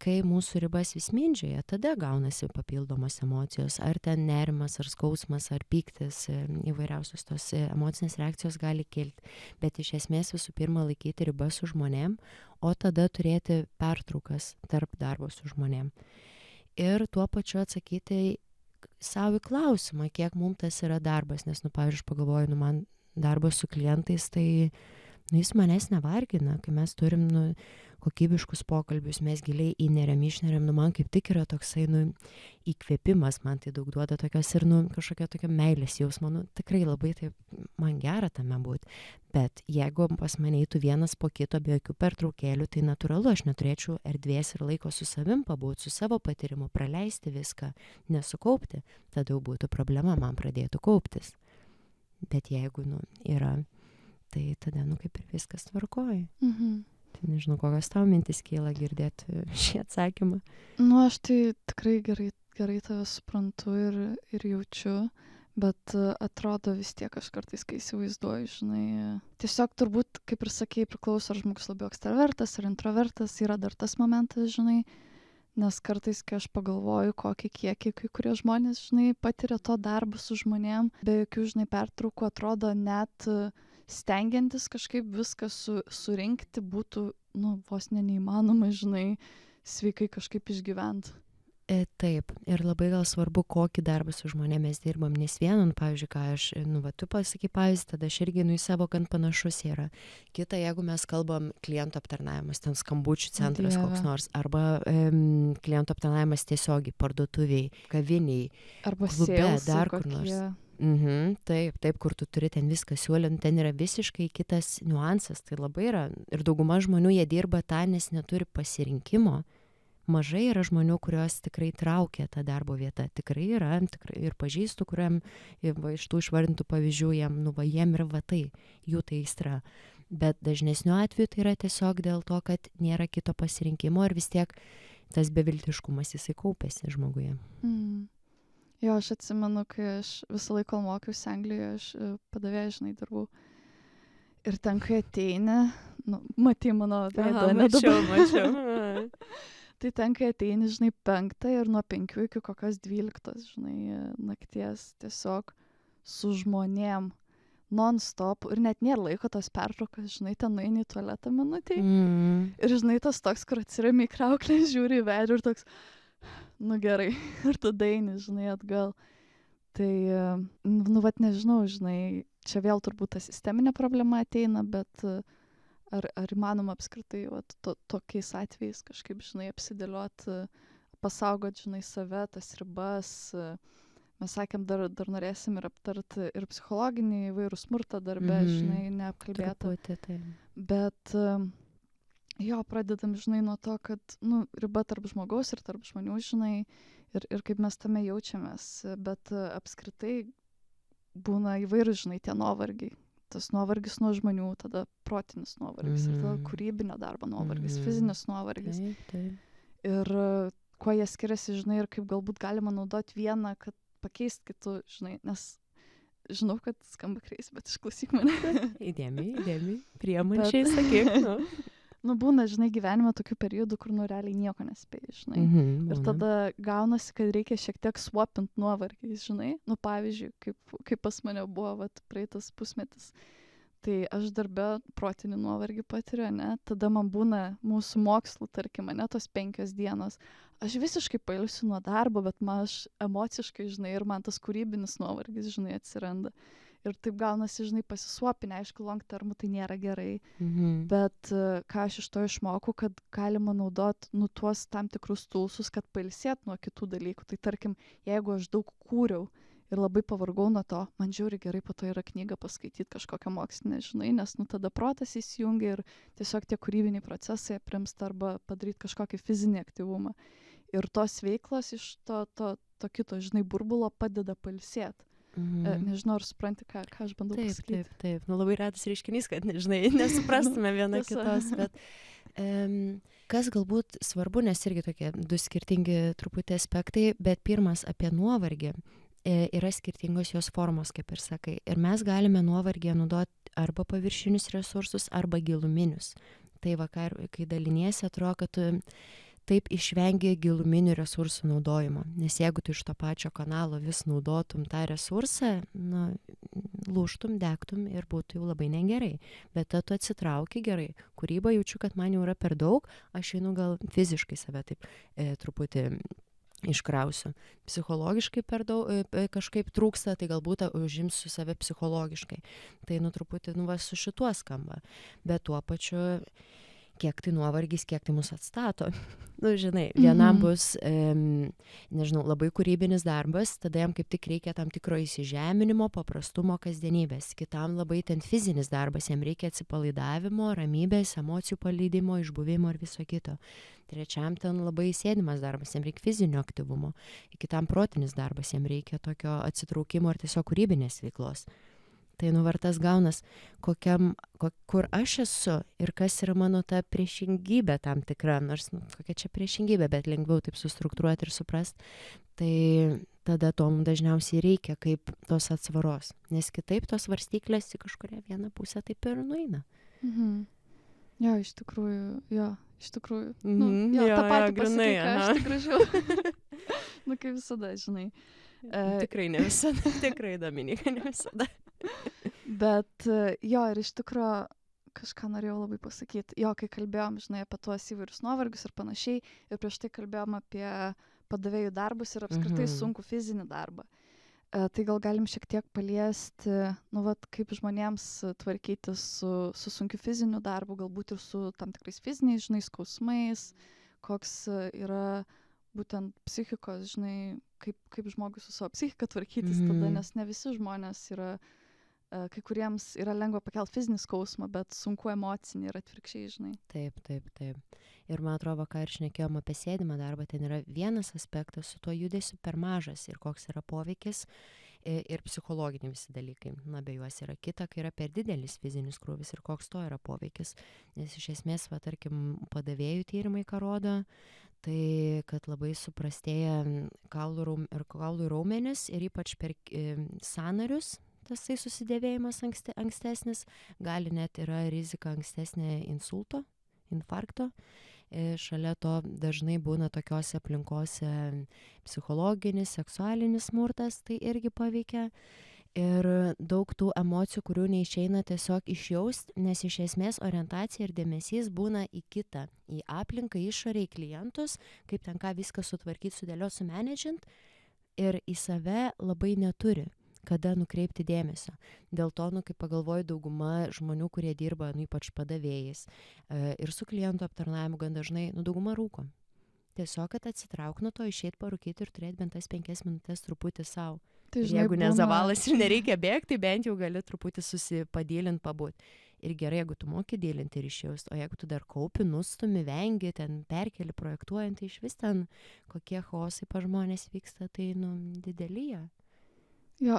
Kai mūsų ribas vis mindžioja, tada gaunasi papildomos emocijos, ar ten nerimas, ar skausmas, ar pyktis, įvairiausios tos emocinės reakcijos gali kilti. Bet iš esmės visų pirma laikyti ribas su žmonėm, o tada turėti pertraukas tarp darbo su žmonėm. Ir tuo pačiu atsakyti savo į klausimą, kiek mums tas yra darbas, nes, pavyzdžiui, pagalvoju, man darbas su klientais, tai jis manęs nevargina, kai mes turim, kokybiškus pokalbius, mes giliai įneriam, išneriam, man kaip tik yra toksai, įkvėpimas, man tai daug duoda tokios ir, kažkokia tokia meilės jausmo, tikrai labai taip, man gera tame būti. Bet jeigu pas mane eitų vienas po kito be jokių pertraukėlių, tai natūralu, aš neturėčiau erdvės ir laiko su savim pabūti, su savo patyrimu, praleisti viską, nesukaupti, tada jau būtų problema, man pradėtų kauptis. Bet jeigu, yra, tai tada, kaip ir viskas tvarkoja. Tai nežinau, kokios tau mintis kyla girdėti šį atsakymą. Aš tai tikrai gerai tave suprantu ir jaučiu, bet atrodo vis tiek aš kartais, kai įsivaizduoju, tiesiog turbūt, kaip ir sakei, priklauso, ar žmogus labiau ekstravertas ar introvertas, yra dar tas momentas, nes kartais, kai aš pagalvoju, kokį kiekį kai kurie žmonės, patiria to darbą su žmonėm, be jokių, pertraukų, atrodo net stengiantis kažkaip viską surinkti būtų, vos neįmanoma, sveikai kažkaip išgyventi. Taip, ir labai gal svarbu, kokį darbą su žmonėmis mes dirbam, nes vienu, pavyzdžiui, ką aš, tu pasakai pavyzdį, tada aš irgi, į savo gan panašus yra. Kita, jeigu mes kalbam klientų aptarnavimas, ten skambučių centras koks nors, arba klientų aptarnavimas tiesiogiai, parduotuviai, kaviniai, arba klube, dar kur nors. Taip, kur tu turi ten viską siūlint, ten yra visiškai kitas niuansas, tai labai yra, ir dauguma žmonių jie dirba tą, nes neturi pasirinkimo. Mažai yra žmonių, kurios tikrai traukia tą darbo vietą. Tikrai yra, ir pažįstu, kuriam iš tų išvardintų pavyzdžių, jiem yra tai, jų tai aistra. Bet dažnesniu atveju tai yra tiesiog dėl to, kad nėra kito pasirinkimo ir vis tiek tas beviltiškumas jisai kaupėsi žmoguje. Jo, aš atsimenu, kai aš visą laiką mokiausi Anglijoje, aš padavėja, dirbau. Ir ten, kai ateini, matei mano veidą, Mačiau. Tai ten, kai ateini, 5 ir nuo 5 iki kokios 12, nakties tiesiog su žmonėm non-stop ir net nėra laiko tos pertraukas, ten nueini į tualetą minutį. Ir tas toks, kur atsiremi į krauklę, žiūri į veidrodį ir toks, gerai, ir tada eini, atgal. Tai, nežinau, čia vėl turbūt ta sisteminė problema ateina, bet ar įmanoma apskritai tokiais atvejais kažkaip, apsidėliot, pasaugot, save, tas ribas. Mes sakėm, dar norėsim ir aptarti ir psichologinį įvairų smurtą darbe, neapkalbėtą. Bet jo, pradedam, nuo to, kad, riba tarp žmogaus ir tarp žmonių, ir kaip mes tame jaučiamės. Bet apskritai būna įvairūs, tie nuovargiai. Tas nuovargis nuo žmonių, tada protinis nuovargis, ir tada kūrybinio darbo nuovargis, fizinis nuovargis. Taip. Ir kuo jie skiriasi, ir kaip galbūt galima naudoti vieną, kad pakeist kitų, nes žinau, kad skamba kreisi, bet išklausyk mane. Įdėmiai, priemančiai, sakyk. Būna, gyvenime tokių periodų, kur realiai nieko nespėjai, Ir tada gaunasi, kad reikia šiek tiek swapint nuovargiais, pavyzdžiui, kaip pas mane buvo praeitas pusmetis. Tai aš darbe protinį nuovargį patiriu, tada man būna mūsų mokslų, tarkim, tos 5 dienos. Aš visiškai pailsiu nuo darbo, bet aš emociškai, ir man tas kūrybinis nuovargis, atsiranda. Ir taip gaunasi, pasisuopinę, aišku, long term tai nėra gerai. Bet ką aš iš to išmokau, kad galima naudoti tuos tam tikrus tulsus, kad pailsėt nuo kitų dalykų. Tai tarkim, jeigu aš daug kūriau ir labai pavargau nuo to, man žiauriai gerai po to yra knygą paskaityti kažkokią mokslinę, nes tada protas įsijungia ir tiesiog tie kūrybiniai procesai aprimsta arba padaryti kažkokį fizinį aktyvumą. Ir tos veiklos iš to kito, žinai, burbulo padeda pailsėti. Nežinau, ar supranti, ką aš bandau pasakyti. Taip. Nu, labai retas reiškinys, kad, žinai, nesuprastume viena kitos, bet kas galbūt svarbu, nes irgi tokie du skirtingi truputį aspektai, bet pirmas apie nuovargį. Yra skirtingos jos formos, kaip ir sakai. Ir mes galime nuovargį naudoti arba paviršinius resursus, arba giluminius. Tai va, kai daliniesi, atrodo, kad tu taip išvengi giluminių resursų naudojimo. Nes jeigu tu iš to pačio kanalo vis naudotum tą resursą, lūžtum, degtum ir būtų jau labai negerai. Bet tu atsitrauki gerai. Kūryba jaučiu, kad man jau yra per daug, aš einu gal fiziškai save taip truputį iškrausiu. Psichologiškai per daug kažkaip trūksta, tai galbūt užimsiu save psichologiškai. Tai truputį su šituo skamba. Bet tuo pačiu, kiek tai nuovargis, kiek tai mus atstato. Žinai, vienam bus, nežinau, labai kūrybinis darbas, tada jam kaip tik reikia tam tikro įsižeminimo, paprastumo, kasdienybės. Kitam labai ten fizinis darbas, jam reikia atsipalaidavimo, ramybės, emocijų paleidimo, išbuvimo ir viso kito. Trečiam ten labai sėdimas darbas, jam reikia fizinio aktyvumo. Kitam protinis darbas, jam reikia tokio atsitraukimo ir tiesiog kūrybinės veiklos. Tai nuvartas gaunas, kur aš esu ir kas yra mano ta priešingybė tam tikra, nors kokia čia priešingybė, bet lengviau taip sustruktūruoti ir suprasti, tai tada tom dažniausiai reikia kaip tos atsvaros, nes kitaip tos svarstyklės į kažkurią vieną pusę taip ir nueina. Jo, iš tikrųjų. Ta pati pasakai, ką aš tik gražiau. Kaip visada, žinai. Tikrai ne visada, tikrai, Dominika, ne visada. Bet jo, ir iš tikrųjų kažką norėjau labai pasakyti. Jo, kai kalbėjom, žinai, apie tuos įvairius nuovargius ir panašiai, ir prieš tai kalbėjom apie padavėjų darbus ir apskritai sunkų fizinį darbą. Tai gal galim šiek tiek paliesti, kaip žmonėms tvarkyti su sunkiu fiziniu darbu, galbūt ir su tam tikrais fiziniais, žinai, skausmais, koks yra būtent psichikos, žinai, kaip žmogus su savo psichika tvarkytis tada, nes ne visi žmonės yra, kai kuriems yra lengva pakelti fizinį skausmą, bet sunku emocinį ir atvirkščiai, žinai. Taip. Ir man atrodo, ką ir šnekėjom apie sėdimą darbą, ten yra vienas aspektas su tuo judesiu per mažas ir koks yra poveikis ir psichologiniai visi dalykai. Be juos yra kita, kai yra per didelis fizinis krūvis ir koks to yra poveikis. Nes iš esmės, tarkim, padavėjų tyrimai ką rodo, tai kad labai suprastėja kaulų raumenis ir ypač per sąnarius, tasai susidėvėjimas ankstesnis, gali net yra rizika ankstesnė infarkto. Šalia to dažnai būna tokiose aplinkose psichologinis, seksualinis smurtas, tai irgi paveikia. Ir daug tų emocijų, kurių neišeina tiesiog išjausti, nes iš esmės orientacija ir dėmesys būna į kitą, į aplinką, išorę, į klientus, kaip ten ką viską sutvarkyti, sudėlioti, sumenedžint, ir į save labai neturi, kada nukreipti dėmesio. Dėl to, kaip pagalvoju, dauguma žmonių, kurie dirba, ypač padavėjais, ir su klientų aptarnavimu gan dažnai, dauguma rūko. Tiesiog, kad atsitrauk nuo to, išeit parūkyti ir turėti bent tas 5 minutės truputį savo. Tai, žinai, jeigu nezavalas ir nereikia bėgti, bent jau gali truputį susipadėlinti, pabūti. Ir gerai, jeigu tu moki dėlinti ir išjaust, o jeigu tu dar kaupi, nustumi, vengi, ten perkeli, projektuojant, tai iš vis ten kokie chaosai pa žmonės vyksta, tai dideli jie. Jo,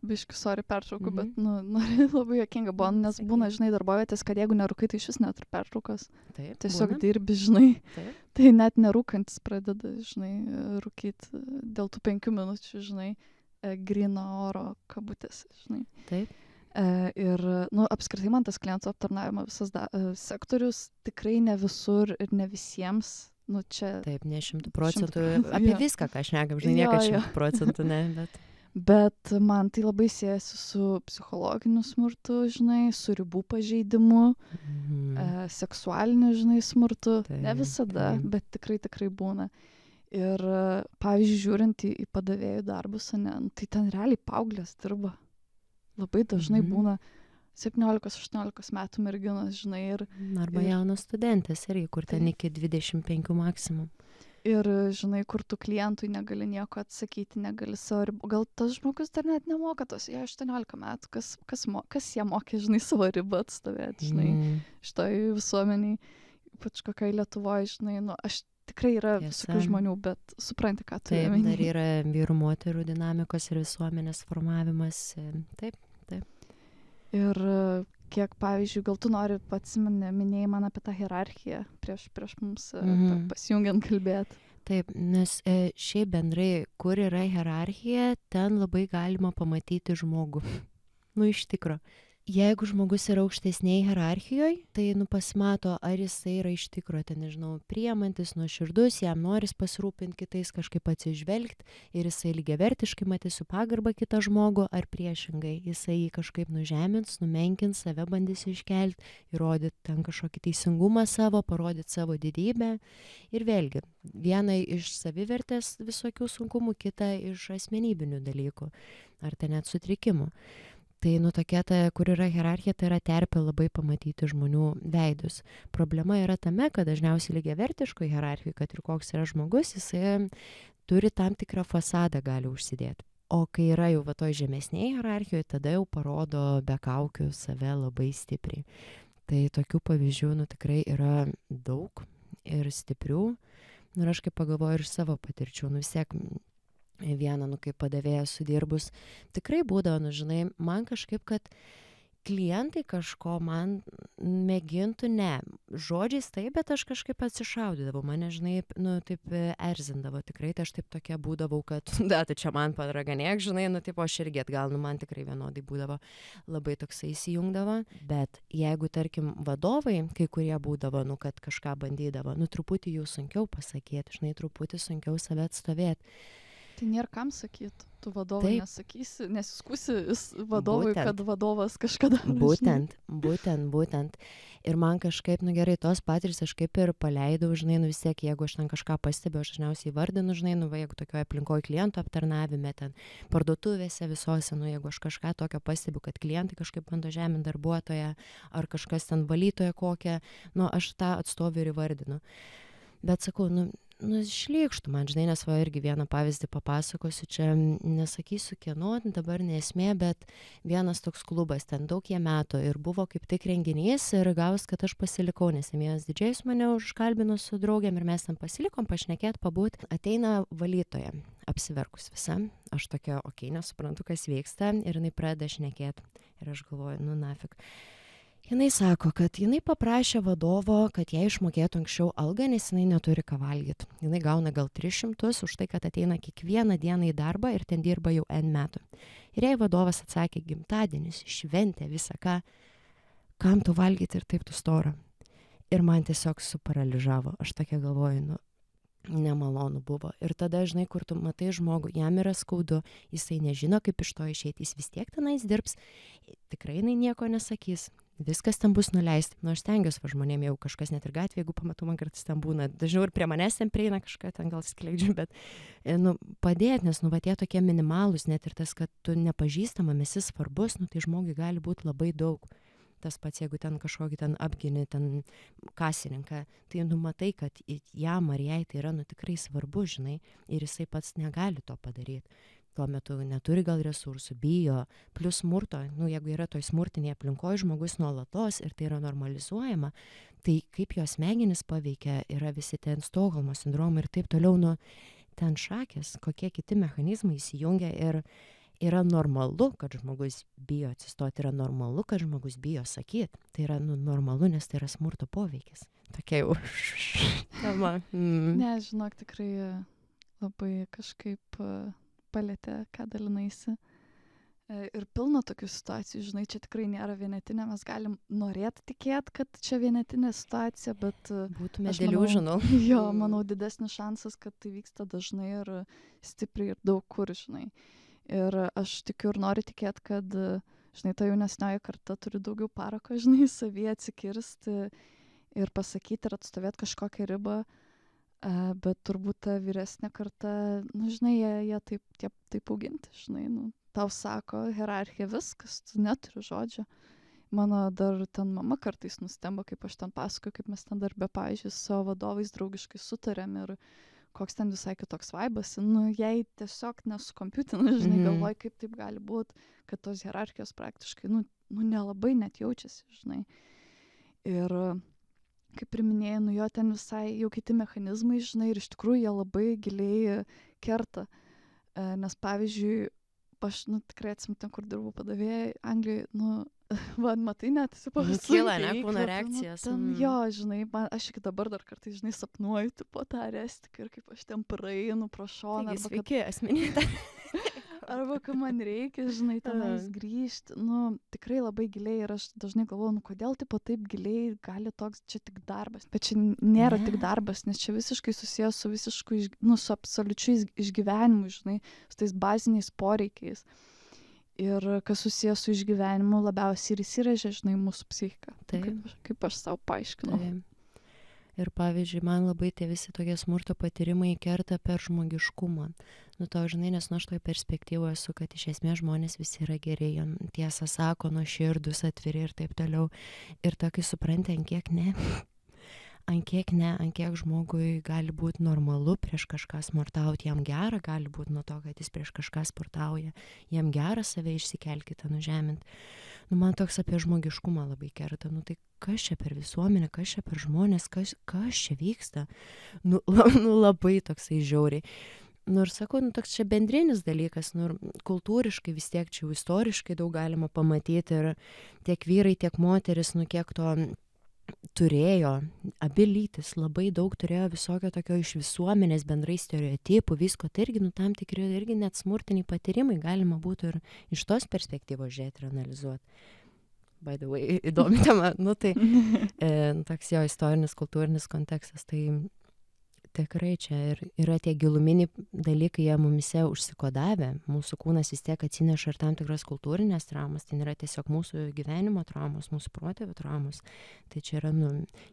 biški, sorry, pertrauku, bet labai juokinga buvo, nes būna, žinai, darbovietės, kad jeigu nerūkai, tai iš vis neturi pertraukos. Taip, tiesiog dirbi, žinai. Taip. Tai net nerūkantis pradeda, žinai, rūkyti dėl tų 5 minučių, žinai, gryno oro kabutės, žinai. Taip. Ir, apskritai man tas klientų aptarnavimo visas sektorius tikrai ne visur ir ne visiems. Čia... Taip, ne 100%. Apie viską, ką šnekam, žinai, niekas 100% ne, bet... Bet man tai labai siejasi su psichologiniu smurtu, žinai, su ribų pažeidimu, seksualiniu, žinai, smurtu. Ne visada, bet tikrai būna. Ir, pavyzdžiui, žiūrint į padavėjų darbus, tai ten realiai paauglės dirba. Labai dažnai būna 17-18 metų merginos, žinai. Arba jaunos studentės irgi, kur ten iki 25 maksimum. Ir, žinai, kur tu klientui negali nieko atsakyti, negali savo ribų. Gal tas žmogus dar net nemoka tos, 18 metų, kas jie mokė, žinai, savo ribą atstovėti, žinai, šitoj visuomeniai, ypač kokiai Lietuvoje, žinai, aš tikrai yra Tiesa. visokių žmonių, bet supranti, ką tu Taip, dar yra vyrų moterų dinamikos ir visuomenės formavimas. Taip. Ir kiek, pavyzdžiui, gal tu nori pats minėjai man apie tą hierarchiją prieš mums pasijungiant kalbėti. Taip, nes šiaip bendrai, kur yra hierarchija, ten labai galima pamatyti žmogų. Iš tikro. Jeigu žmogus yra aukštesnėje hierarchijoje, tai pasimato, ar jisai yra iš tikro, nežinau, priemantis, nuoširdus, jam noris pasirūpinti kitais, kažkaip atsižvelgti ir jisai lygiavertiškai matys su pagarba kitą žmogų, ar priešingai, jisai jį kažkaip nužemins, numenkins, save bandys iškelti, įrodyti ten kažkokį teisingumą savo, parodyti savo didybę. Ir vėlgi, viena iš savivertės visokių sunkumų, kita iš asmenybinių dalykų, ar net sutrikimų. Tai tokia, kur yra hierarchija, tai yra terpė labai pamatyti žmonių veidus. Problema yra tame, kad dažniausiai lygiavertiškoje hierarchijoje, kad ir koks yra žmogus, jisai turi tam tikrą fasadą gali užsidėti. O kai yra jau toj žemesnėje hierarchijoje, tada jau parodo be kaukių save labai stipriai. Tai tokių pavyzdžių tikrai yra daug ir stiprių. Ir aš kaip pagalvoju ir savo patirčių, vis tiek vieną, kaip padavėjas sudirbus, tikrai būdavo, žinai, man kažkaip, kad klientai kažko man mėgintų, ne, žodžiais taip, bet aš kažkaip atsišaudydavau, mane, žinai, taip erzindavo tikrai, tai aš taip tokia būdavau, kad, tai čia man padraganėk, žinai, aš irgi atgal, man tikrai vienodai būdavo, labai toksai įsijungdavo, bet jeigu, tarkim, vadovai, kai kurie būdavo, kad kažką bandydavo, truputį jų sunkiau pasakyti, žinai, truputį sunkiau save atstovėti. Tai nėra kam sakyti, tu vadovui nesakysi, nesiskūsi vadovui, kad vadovas kažkada. Būtent. Ir man kažkaip, gerai, tos patirtis aš kaip ir paleidau, žinai, vis tiek, jeigu aš ten kažką pastebiu, aš dažniausiai vardinu, žinai, jeigu tokioje aplinkoje klientų aptarnavime, ten parduotuvėse visose, jeigu aš kažką tokio pastebiu, kad klientai kažkaip bando žeminti darbuotoją, ar kažkas ten valytoja kokią, aš tą atstovį ir įvardinu. Bet sakau, šlykštų man, žinai, nes irgi vieną pavyzdį papasakosiu, čia nesakysiu kieno, dabar nesmė, bet vienas toks klubas, ten daug jie metų ir buvo kaip tik renginys ir gavus, kad aš pasilikau, nes vienas didžėjus mane užkalbino su draugėm ir mes ten pasilikom, pašnekėt, pabūt. Ateina valytoja, apsiverkus visa, aš tokia, nesuprantu, kas vyksta ir jinai pradeda šnekėt ir aš galvoju, nafik. Jinai sako, kad jinai paprašė vadovo, kad jai išmokėtų anksčiau algą, nes jinai neturi ką valgyti. Jinai gauna gal 300 už tai, kad ateina kiekvieną dieną į darbą ir ten dirba jau N metų. Ir jai vadovas atsakė, gimtadienis, šventė, visą ką, kam tu valgyti ir taip tu stora. Ir man tiesiog suparaližavo. Aš tokia galvoju, nemalonu buvo. Ir tada, žinai, kur tu matai žmogų, jam yra skaudu, jisai nežino, kaip iš to išeiti, jis vis tiek tenais dirbs, tikrai jinai nieko nesakys. Viskas ten bus nuleisti. Aš stengiuosi žmonėm, jeigu kažkas net ir gatvėje, jeigu pamatau, man kartais ten būna, dažniau ir prie manęs ten prieina kažką, ten gal skleidžiu, bet padėti, nes tie tokie minimalūs, net ir tas, kad tu nepažįstamam esi svarbus, tai žmogui gali būti labai daug. Tas pats, jeigu ten kažkokį ten apgini, ten kasininką, tai matai, kad jam ar jai tai yra tikrai svarbu, žinai, ir jisai pats negali to padaryti. Tuo metu neturi gal resursų, bijo, plus smurto, jeigu yra toj smurtinėje aplinkoje žmogus nuolatos ir tai yra normalizuojama, tai kaip jos smegenis paveikia, yra visi ten Stokholmo sindromai ir taip toliau, ten šakės, kokie kiti mechanizmai įsijungia ir yra normalu, kad žmogus bijo atsistoti, yra normalu, kad žmogus bijo sakyti, tai yra normalu, nes tai yra smurto poveikis. Tokia jau. Ne, žinok, tikrai labai kažkaip palėtė, ką dalinaisi. Ir pilna tokių situacijų, žinai, čia tikrai nėra vienetinė, mes galim norėti tikėti, kad čia vienetinė situacija, bet būtume deliūžinal. Jo, manau, didesnis šansas, kad tai vyksta dažnai ir stipriai ir daug kur, žinai. Ir aš tikiu ir noriu tikėti, kad, žinai, ta jaunesnioji karta turi daugiau parako, žinai, savyje atsikirsti ir pasakyti ir atstovėti kažkokią ribą. Bet turbūt ta vyresnė karta, žinai, jie taip auginti, žinai, tau sako, hierarchija viskas, tu neturi žodžio. Mano dar ten mama kartais nustemba, kaip aš ten pasakoju, kaip mes ten darbe, pavyzdžiui, su savo vadovais draugiškai sutarėm ir koks ten visai kitoks vaibas, jai tiesiog nesukompiutina, žinai, galvoju, kaip taip gali būti, kad tos hierarchijos praktiškai, nelabai net jaučiasi, žinai. Ir kaip ir minėjai, nu jo ten visai jau kiti mechanizmai, žinai, ir iš tikrųjų jie labai giliai kerta. Nes pavyzdžiui, aš, nu, tikrai atsimenu ten, kur dirbau padavėjai, Anglijoje, nu, man matai, net Kyla, ne, kūno reakcijos. Jo, žinai, aš iki dabar dar kartais, žinai, sapnuoju, tipo, tą restiką ir kaip aš ten praeinu pro šoną. Taigi, sveiki, asmenybė. Arba, kai man reikia, žinai, tenais grįžti, nu, tikrai labai giliai ir aš dažnai galvoju, nu, kodėl, tipo, taip giliai gali toks, čia tik darbas. Bet čia nėra tik darbas, nes čia visiškai susijęs su visišku, nu, su absoliučiu išgyvenimu, žinai, su tais baziniais poreikiais. Ir kas susijęs su išgyvenimu labiausiai ir įsirėžia, žinai, mūsų psichiką. Kaip aš savo paaiškinau. Ir pavyzdžiui, man labai tie visi tokie smurto patyrimai kerta per žmogiškumą. Nu, to, žinai, nes nuo aš toj perspektyvoje esu, kad iš esmės žmonės visi yra geri, jie tiesą sako, nuoširdūs, atviri ir taip toliau. Ir tokį supranti, ant kiek žmogui gali būti normalu prieš kažką smurtauti, jam gera gali būti nuo to, kad jis prieš kažką smurtauja, jam gera save išsikelkite, nužemint. Nu, man toks apie žmogiškumą labai kerta, nu tai kas čia per visuomenę, kas čia per žmonės, kas čia vyksta, nu labai toksai žiauriai. Nu ir sakau, nu toks čia bendrinis dalykas, nu ir kultūriškai vis tiek čia jau istoriškai daug galima pamatyti ir tiek vyrai, tiek moteris, nu kiek to turėjo, abi lytis labai daug turėjo visokio tokio iš visuomenės bendrai stereotipų, visko, tai irgi, nu tam tikri irgi net smurtiniai patyrimai galima būtų ir iš tos perspektyvos žiūrėti ir analizuoti. By the way, įdomi tema, nu tai toks jo istorinis, kultūrinis kontekstas, tai tikrai čia ir yra tie giluminiai dalykai, jie mumise užsikodavę, mūsų kūnas vis tiek atsineša ir tam tikras kultūrinės traumas, tai nėra tiesiog mūsų gyvenimo traumos, mūsų protėvių traumos, tai čia yra, nu,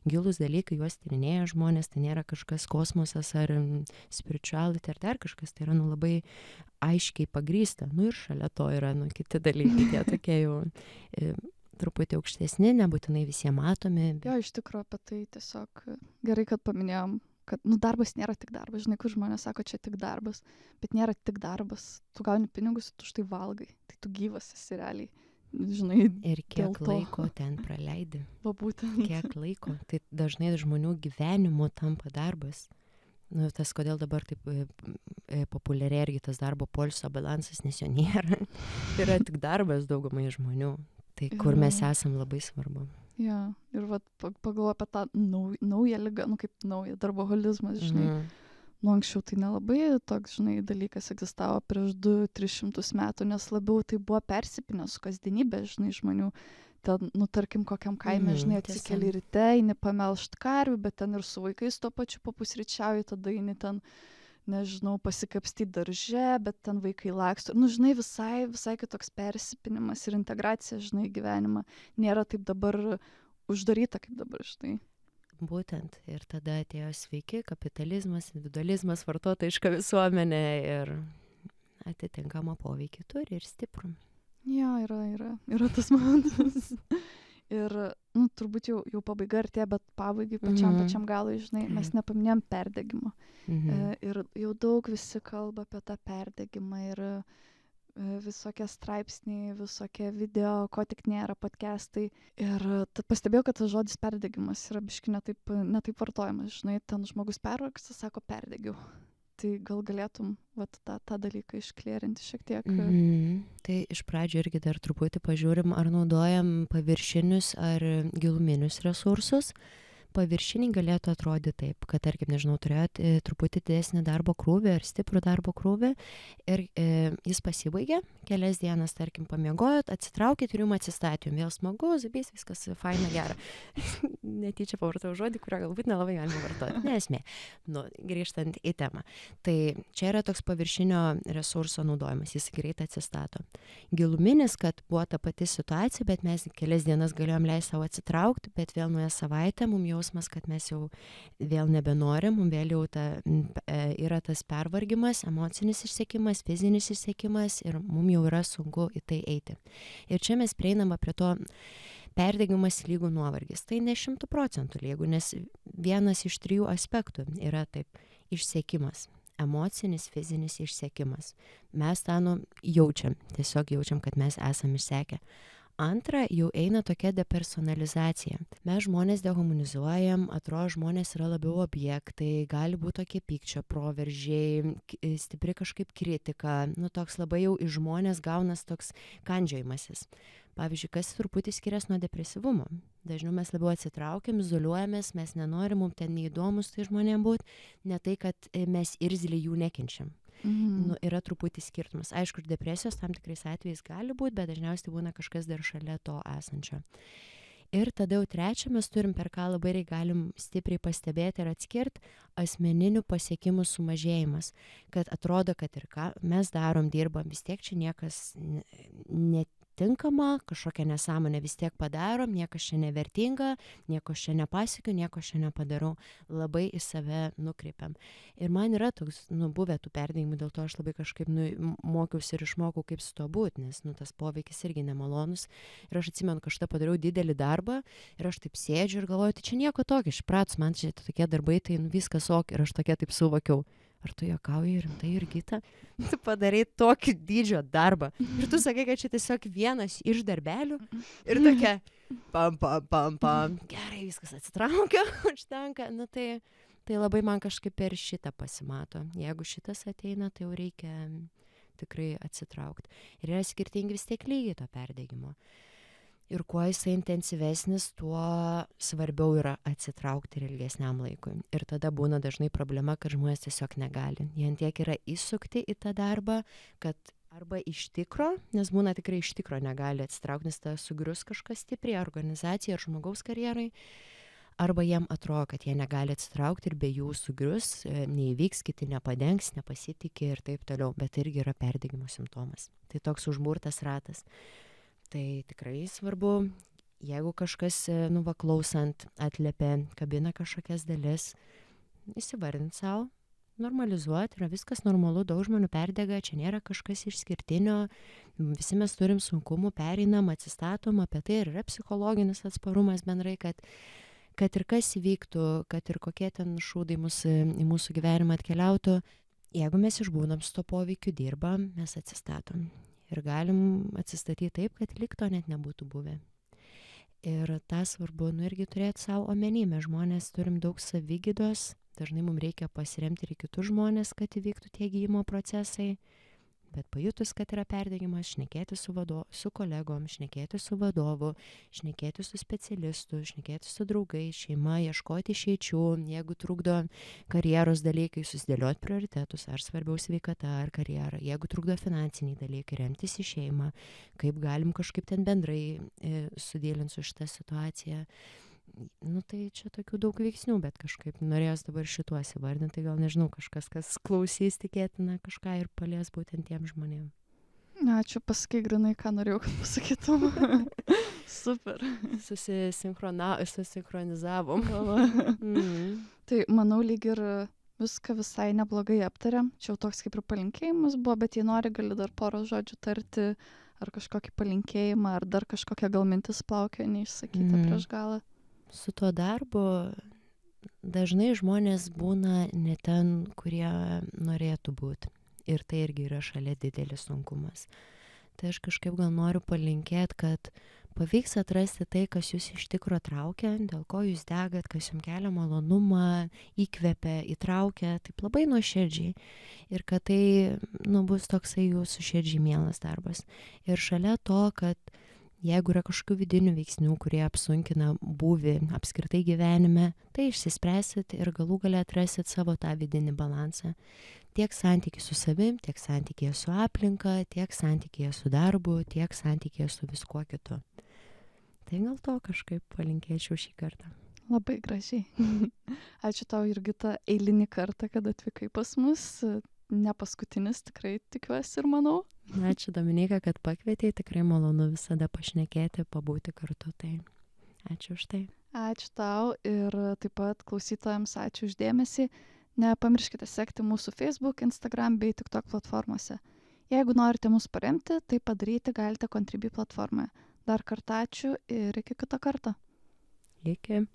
gilus dalykai, juos tyrinėja žmonės, tai nėra kažkas kosmosas ar spirituality ar dar kažkas, tai yra, nu, labai aiškiai pagrįsta, nu ir šalia to yra, nu, kiti dalykai, tie tokie jau truputį aukštesni, nebūtinai visiems matomi. Jo, iš tikrųjų apie tai tiesiog gerai, kad paminėjom, kad, nu, darbas nėra tik darbas, žinai, kur žmonės sako, čia tik darbas, bet nėra tik darbas, tu gauni pinigus, tu štai valgai, tai tu gyvas esi realiai, žinai. Ir kiek laiko ten praleidi. Va būtent. Kiek laiko, tai dažnai žmonių gyvenimo tampa darbas. Nu, tas, kodėl dabar taip populiariai irgi tas darbo poilsio balansas, nes jo nėra. Tai yra tik darbas daugumai žmonių. Tai kur mes esam labai svarbu. Ja, ir vat pagalvoju apie tą naują ligą, nu kaip naują darboholizmas, žinai. Nu, anksčiau tai nelabai toks, žinai, dalykas egzistavo prieš 200-300 metų, nes labiau tai buvo persipinę su kasdienybė, žinai, žmonių. Ten, nu, tarkim, kokiam kaime, žinai, atsikeli ryte, eini pamelžt karvių, bet ten ir su vaikais tuo pačiu papusryčiauji, tada eini ten, nežinau, pasikapstyti darže, bet ten vaikai laksto. Nu, žinai, visai kitoks persipinimas ir integracija, žinai, gyvenimą nėra taip dabar uždaryta, kaip dabar, žinai. Būtent. Ir tada atėjo sveiki, kapitalizmas, individualizmas, vartotojiška visuomenė ir atitinkamą poveikį turi ir stiprų. Jo, yra tas momentas. Ir, nu, turbūt jau pabaiga artėja, bet pabaigai pačiam galui, žinai, mes nepaminėjom perdegimo. Ir jau daug visi kalba apie tą perdegimą ir visokie straipsniai, visokie video, ko tik nėra, podcastai. Ir pastebėjau, kad tas žodis perdegimas yra biški netaip vartojamas, žinai, ten žmogus pervargsta, sako perdegiau. Tai gal galėtum tą dalyką išklėrinti šiek tiek. Tai iš pradžio irgi dar truputį pažiūrim, ar naudojam paviršinius ar giluminius resursus. Paviršiniai galėtų atrodyti taip, kad, tarkim, nežinau, turėjot truputį didesnį darbo krūvį ar stiprų darbo krūvį ir jis pasibaigė, kelias dienas, tarkim, pamiegojot, atsitraukit ir jums atsistatėm, vėl smagu, zabys, viskas faina, gera. Netyčia pavartau žodį, kurio galbūt nelabai galima vartoti. Nesmė. Nu, grįžtant į temą. Tai čia yra toks paviršinio resurso naudojimas, jis greit atsistato. Giluminis, kad buvo ta pati situacija, bet mes kelias dienas galėjom leisti savo atsitraukti, bet vėl nuėję savaitę, mums jausmas, kad mes jau vėl nebenorim, mums vėl jau yra tas pervargimas, emocinis išsekimas, fizinis išsekimas ir mums jau yra sunku į tai eiti. Ir čia mes prieiname prie to perdegimas lygų nuovargis. Tai ne 100% lygų, nes vienas iš 3 aspektų yra taip išsekimas. Emocinis, fizinis išsekimas. Mes tą jaučiam, tiesiog jaučiam, kad mes esam išsekę. Antra, jau eina tokia depersonalizacija. Mes žmonės dehumanizuojam, atrodo, žmonės yra labiau objektai, gali būti tokie pykčio proveržiai, stipri kažkaip kritika, toks labai jau iš žmonės gaunas toks kandžiojimasis. Pavyzdžiui, kas truputį skiriasi nuo depresyvumo. Dažniau mes labiau atsitraukiam, izoliuojamės, mes nenorim, mums ten neįdomus tai žmonėm būti, ne tai, kad mes irzliai jų nekenčiam. Yra truputį skirtumas. Aišku, ir depresijos tam tikrais atvejais gali būti, bet dažniausiai būna kažkas dar šalia to esančio. Ir tada jau trečia, mes turim, per ką labai galim stipriai pastebėti ir atskirti asmeninių pasiekimų sumažėjimas. Kad atrodo, kad ir ką mes darom, dirbam, vis tiek čia niekas netinkama, kažkokią nesąmonę vis tiek padarom, niekas čia nevertinga, nieko čia nepasiekiu, nieko čia nepadarau. Labai į save nukreipiam. Ir man yra toks, buvę tų perdėjimų, dėl to aš labai kažkaip mokiausi ir išmokau, kaip su to būti, nes tas poveikis irgi nemalonus. Ir aš atsimenu, kažkada padariau didelį darbą ir aš taip sėdžiu ir galvoju, tai čia nieko tokio, išpratus, man čia tokie darbai, tai viskas ok. Ir aš tokia taip suvokiau. Ar tu juokauji rimtai, Jurgita? Tu padarai tokį dydžio darbą. Ir tu sakai, kad čia tiesiog vienas iš darbelių. Ir tokia, pam. Gerai, viskas atsitraukia, užtenka. Tai labai man kažkaip per šitą pasimato. Jeigu šitas ateina, tai jau reikia tikrai atsitraukti. Ir yra skirtingi vis tiek lygiai to perdegimo. Ir kuo jisai intensyvesnis, tuo svarbiau yra atsitraukti ir ilgesniam laikui. Ir tada būna dažnai problema, kad žmonės tiesiog negali. Jie tiek yra įsukti į tą darbą, kad arba iš tikro, nes būna tikrai iš tikro negali atsitraukti, nes tada sugrius kažkas stipriai, organizacija ar žmogaus karjerai, arba jiem atrodo, kad jie negali atsitraukti ir be jų sugrius, neįvyks, kiti nepadengs, nepasitikė ir taip toliau, bet irgi yra perdegimo simptomas. Tai toks užburtas ratas. Tai tikrai svarbu, jeigu kažkas, klausant, atliepia, kabina kažkokias dalis, įsivardinti savo, normalizuoti, yra viskas normalu, daug žmonių perdega, čia nėra kažkas išskirtinio, visi mes turim sunkumų, pereinam, atsistatom, apie tai ir yra psichologinis atsparumas bendrai, kad ir kas įvyktų, kad ir kokie ten šūdai į mūsų gyvenimą atkeliautų, jeigu mes išbūnam su to poveikiu, dirbam, mes atsistatom. Ir galim atsistatyti taip, kad lyg to net nebūtų buvę. Ir tą svarbu, irgi turėti savo omeny. Mes žmonės turim daug savigydos, dažnai mums reikia pasiremti ir kitus žmonės, kad įvyktų tie gydymo procesai. Bet pajutus, kad yra perdegimas, šnekėti su kolegom, šnekėti su vadovu, šnekėti su specialistu, šnekėti su draugais, šeima, ieškoti išeičių, jeigu trukdo karjeros dalykai, susidėlioti prioritetus, ar svarbiau sveikata, ar karjera, jeigu trukdo finansiniai dalykai, remtis į šeimą, kaip galim kažkaip ten bendrai sudėlinti su šitą situaciją. Tai čia tokių daug veiksnių, bet kažkaip norėjos dabar šituos įvardinti, tai gal nežinau, kažkas, kas klausys, tikėtina kažką ir palies būtent tiem žmonėm. Ačiū, pasakai grinai, ką norėjau, kad pasakytum. Super. Susinchronizavom. Tai manau, lyg ir viską visai neblogai aptarėm. Čia jau toks kaip ir palinkėjimas buvo, bet jei nori, gali dar porą žodžių tarti, ar kažkokį palinkėjimą, ar dar kažkokią gal mintis plaukio neišsakytą prieš galą. Su tuo darbu dažnai žmonės būna ne ten, kurie norėtų būti. Ir tai irgi yra šalia didelis sunkumas. Tai aš kažkaip gal noriu palinkėti, kad pavyks atrasti tai, kas jūs iš tikro traukia, dėl ko jūs degat, kas jums kelia malonumą, įkvepia, įtraukia, taip labai nuoširdžiai. Ir kad tai bus toksai jūsų širdžiai mielas darbas. Ir šalia to, kad jeigu yra kažkokių vidinių veiksnių, kurie apsunkina būvį apskritai gyvenime, tai išsispręsit ir galų gale atrasit savo tą vidinį balansą. Tiek santykį su savim, tiek santykėje su aplinka, tiek santykėje su darbu, tiek santykėje su viskuo kitu. Tai gal to kažkaip palinkėčiau šį kartą. Labai gražiai. Ačiū tau, Jurgita, eilinį kartą, kad atvykai pas mus. Ne paskutinis, tikrai tikiuosi ir manau. Ačiū, Dominika, kad pakvietei, tikrai malonu visada pašnekėti, pabūti kartu, tai ačiū už tai. Ačiū tau ir taip pat klausytojams ačiū už dėmesį. Nepamirškite sekti mūsų Facebook, Instagram bei TikTok platformose. Jeigu norite mus paremti, tai padaryti galite Contribui platformoje. Dar kartą ačiū ir iki kito karto. Iki.